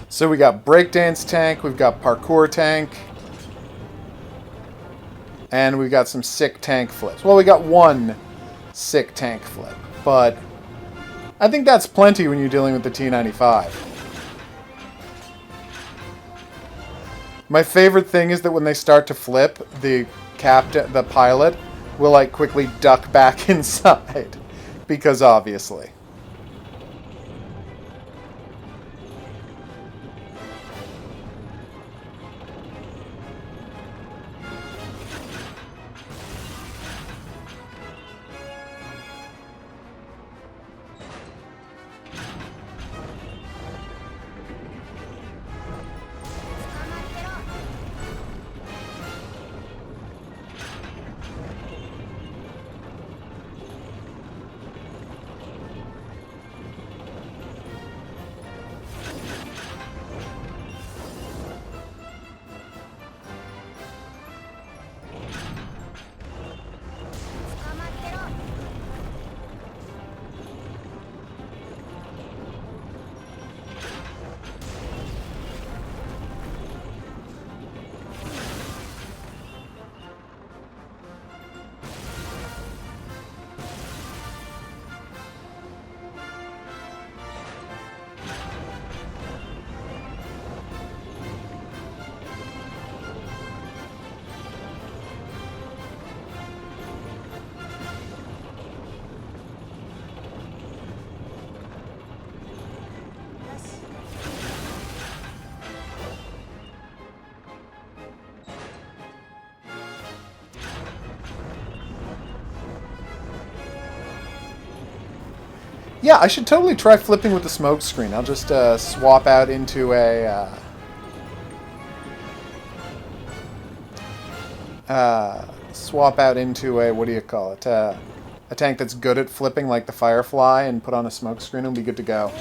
So we got breakdance tank, we've got parkour tank, and we've got some sick tank flips. Well, we got one sick tank flip, but I think that's plenty when you're dealing with the T-95. My favorite thing is that when they start to flip, the pilot, will like quickly duck back inside, because obviously. Yeah, I should totally try flipping with the smoke screen. I'll just swap out into a what do you call it? A tank that's good at flipping, like the Firefly, and put on a smoke screen and be good to go.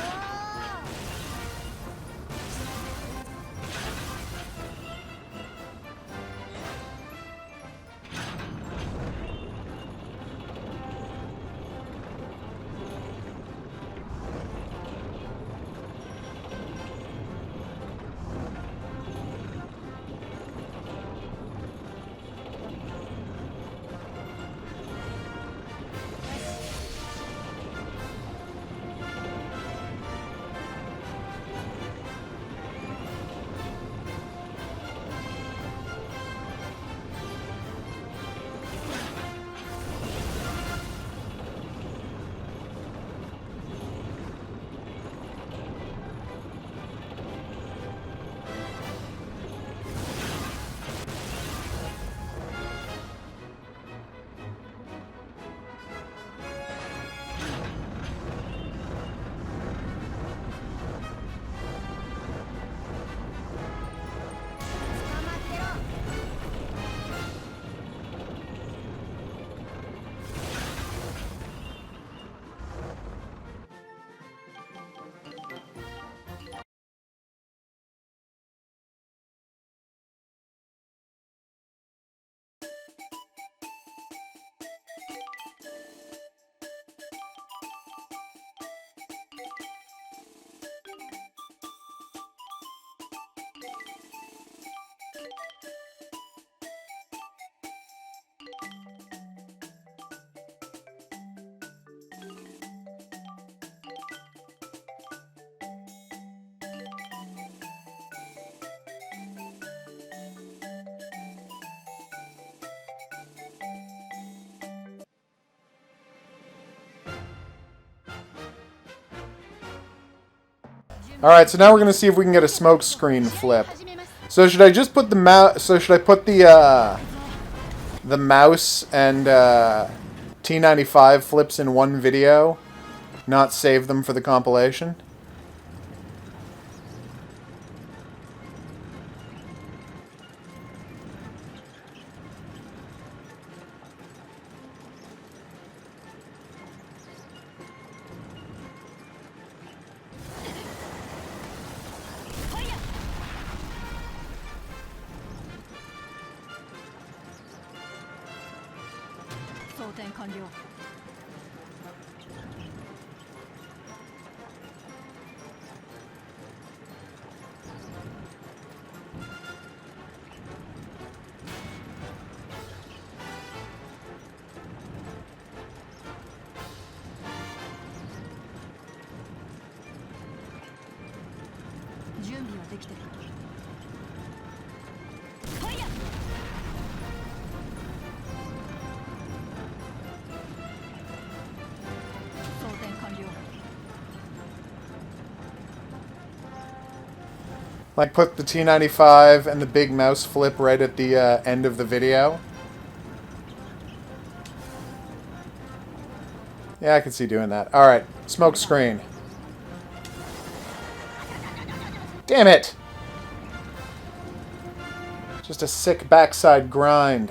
Alright, so now we're gonna see if we can get a smoke screen flip. So should I just put the should I put the mouse and T95 flips in one video? Not save them for the compilation? Like put the T95 and the big mouse flip right at the end of the video. Yeah, I can see doing that. Alright, smoke screen. Damn it! Just a sick backside grind.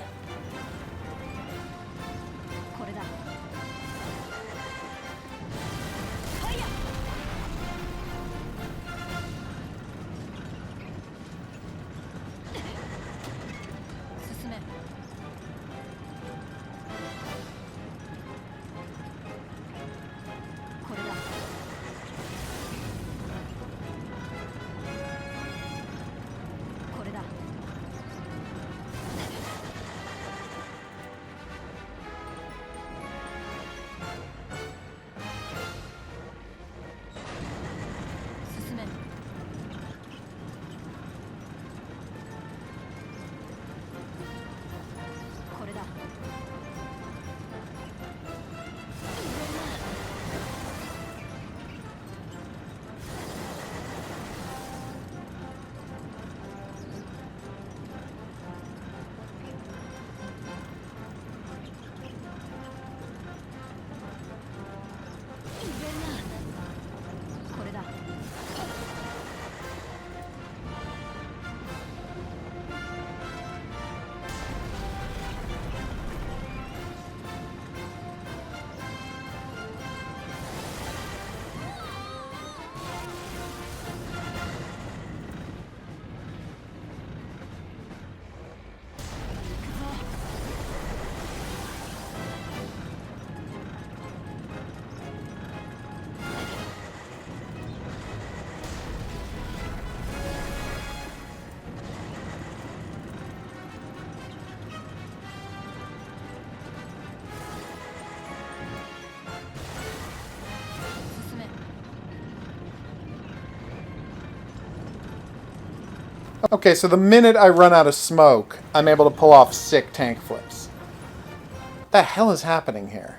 Okay, so the minute I run out of smoke, I'm able to pull off sick tank flips. What the hell is happening here?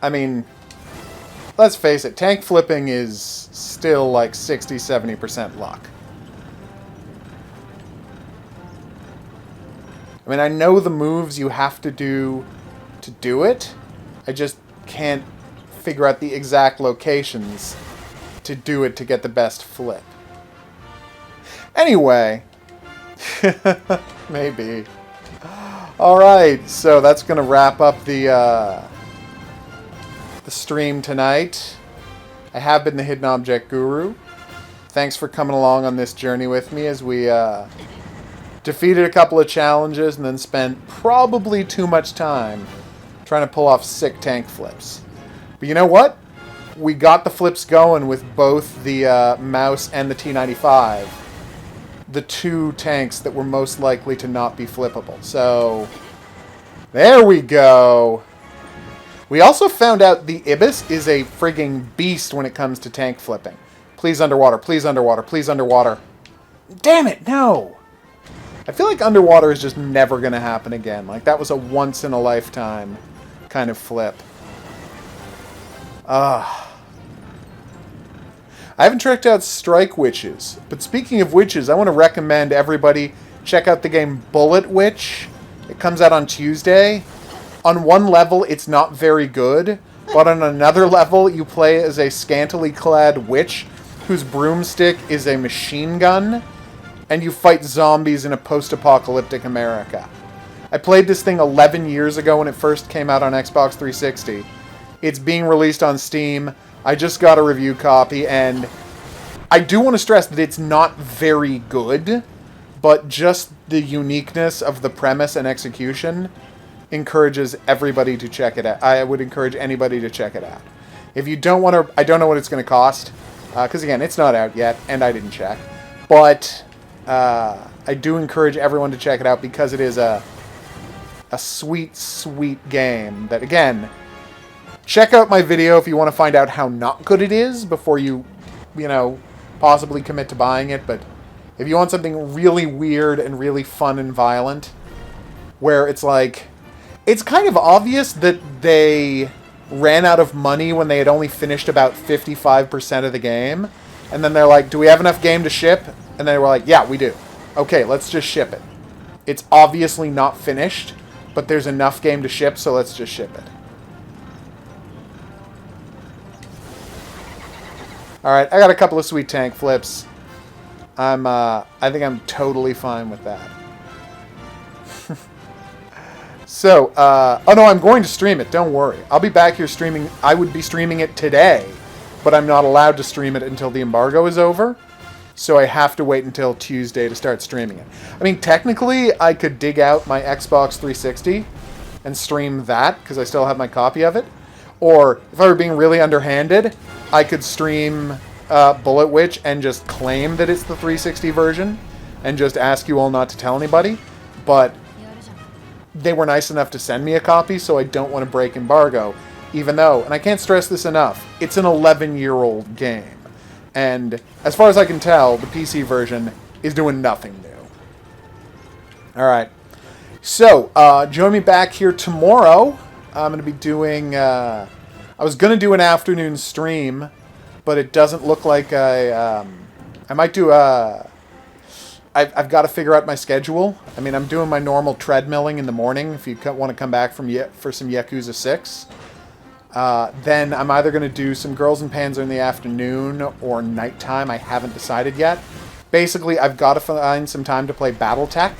I mean, let's face it, tank flipping is still like 60-70% luck. I mean, I know the moves you have to do it. I just can't figure out the exact locations to do it to get the best flip. Anyway, maybe. Alright, so that's going to wrap up the stream tonight. I have been the Hidden Object Guru. Thanks for coming along on this journey with me as we defeated a couple of challenges and then spent probably too much time trying to pull off sick tank flips. But you know what? We got the flips going with both the mouse and the T95. The two tanks that were most likely to not be flippable. So, there we go. We also found out the Ibis is a frigging beast when it comes to tank flipping. Please underwater, please underwater, please underwater. Damn it, no! I feel like underwater is just never going to happen again. Like, that was a once-in-a-lifetime kind of flip. I haven't checked out Strike Witches, but speaking of witches, I want to recommend everybody check out the game Bullet Witch. It comes out on Tuesday. On one level, it's not very good, but on another level, you play as a scantily clad witch whose broomstick is a machine gun, and you fight zombies in a post-apocalyptic America. I played this thing 11 years ago when it first came out on Xbox 360. It's being released on Steam. I just got a review copy, and I do want to stress that it's not very good, but just the uniqueness of the premise and execution encourages everybody to check it out. I would encourage anybody to check it out. If you don't want to, I don't know what it's going to cost, because again, it's not out yet, and I didn't check, but I do encourage everyone to check it out because it is a sweet, sweet game that, again, check out my video if you want to find out how not good it is before you possibly commit to buying it. But if you want something really weird and really fun and violent, where it's like, it's kind of obvious that they ran out of money when they had only finished about 55% of the game. And then they're like, do we have enough game to ship? And they were like, yeah, we do. Okay, let's just ship it. It's obviously not finished, but there's enough game to ship, so let's just ship it. Alright, I got a couple of sweet tank flips. I think I'm totally fine with that. So, oh no, I'm going to stream it, don't worry. I'll be back here streaming. I would be streaming it today, but I'm not allowed to stream it until the embargo is over. So I have to wait until Tuesday to start streaming it. I mean, technically, I could dig out my Xbox 360 and stream that, because I still have my copy of it. Or, if I were being really underhanded, I could stream Bullet Witch and just claim that it's the 360 version, and just ask you all not to tell anybody. But they were nice enough to send me a copy, so I don't want to break embargo. Even though, and I can't stress this enough, it's an 11-year-old game. And as far as I can tell, the PC version is doing nothing new. Alright. So, join me back here tomorrow. I'm going to be doing... I was going to do an afternoon stream, but it doesn't look like I might do a... I've got to figure out my schedule. I mean, I'm doing my normal treadmilling in the morning if you want to come back for some Yakuza 6. Then I'm either going to do some Girls and Panzer in the afternoon or nighttime. I haven't decided yet. Basically, I've got to find some time to play Battletech.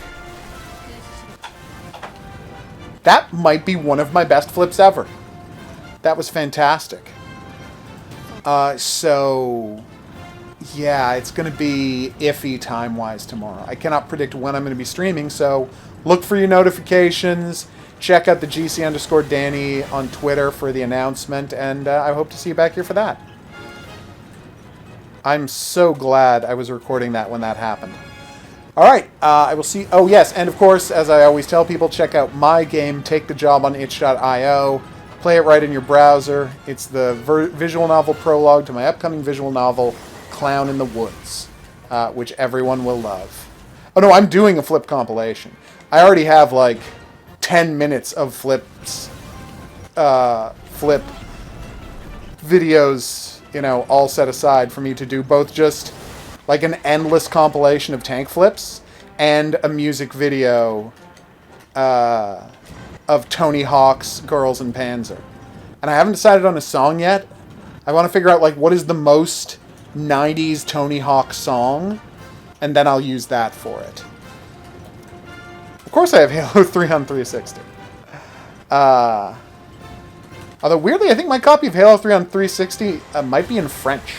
That might be one of my best flips ever. That was fantastic. So, yeah, it's going to be iffy time-wise tomorrow. I cannot predict when I'm going to be streaming, so look for your notifications. Check out the GC_Danny on Twitter for the announcement, and I hope to see you back here for that. I'm so glad I was recording that when that happened. Alright, I will see... Oh, yes, and of course, as I always tell people, check out my game, Take the Job on itch.io. Play it right in your browser. It's the visual novel prologue to my upcoming visual novel, Clown in the Woods, which everyone will love. Oh, no, I'm doing a flip compilation. I already have, like, 10 minutes of flip videos, all set aside for me to do both just like an endless compilation of tank flips and a music video of Tony Hawk's Girls and Panzer. And I haven't decided on a song yet. I want to figure out, like, what is the most 90s Tony Hawk song, and then I'll use that for it. Of course I have Halo 3 on 360. Although, weirdly, I think my copy of Halo 3 on 360 might be in French.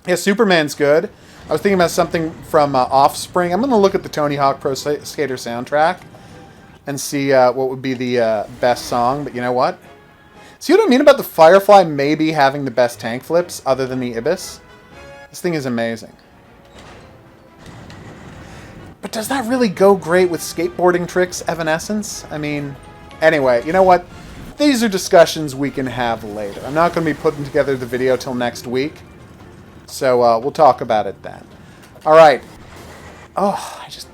Yeah, Superman's good. I was thinking about something from Offspring. I'm going to look at the Tony Hawk Pro Skater soundtrack and see what would be the best song. But you know what? See what I mean about the Firefly maybe having the best tank flips other than the Ibis? This thing is amazing. But does that really go great with skateboarding tricks, Evanescence? I mean, anyway, you know what? These are discussions we can have later. I'm not going to be putting together the video till next week. So we'll talk about it then. Alright. Oh, it's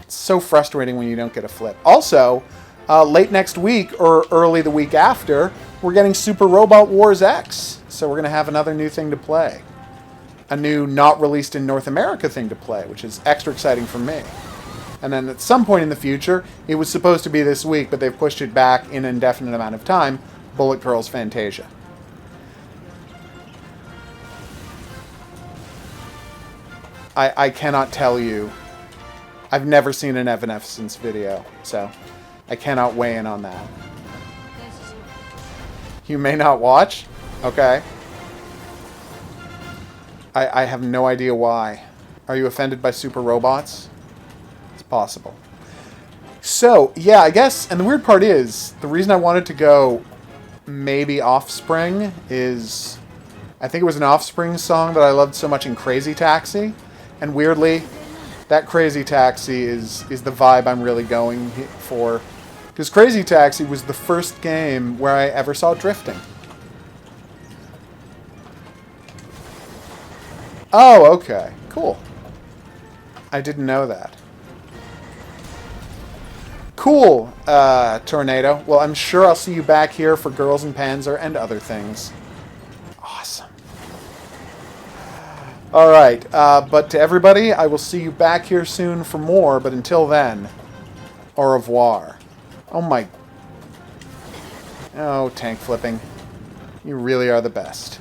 so frustrating when you don't get a flip. Also, late next week or early the week after, we're getting Super Robot Wars X. So we're going to have another new thing to play. A new not released in North America thing to play, which is extra exciting for me. And then at some point in the future, it was supposed to be this week, but they've pushed it back in an indefinite amount of time, Bullet Girls Fantasia. I cannot tell you. I've never seen an Evanescence video, so I cannot weigh in on that. You may not watch? Okay. I have no idea why. Are you offended by super robots? It's possible. So, yeah, I guess, and the weird part is, the reason I wanted to go maybe Offspring is, I think it was an Offspring song that I loved so much in Crazy Taxi, and weirdly, that Crazy Taxi is the vibe I'm really going for. Because Crazy Taxi was the first game where I ever saw drifting. Oh, okay. Cool. I didn't know that. Cool, Tornado. Well, I'm sure I'll see you back here for Girls and Panzer and other things. Awesome. Alright, but to everybody, I will see you back here soon for more, but until then, au revoir. Oh my... Oh, tank flipping. You really are the best.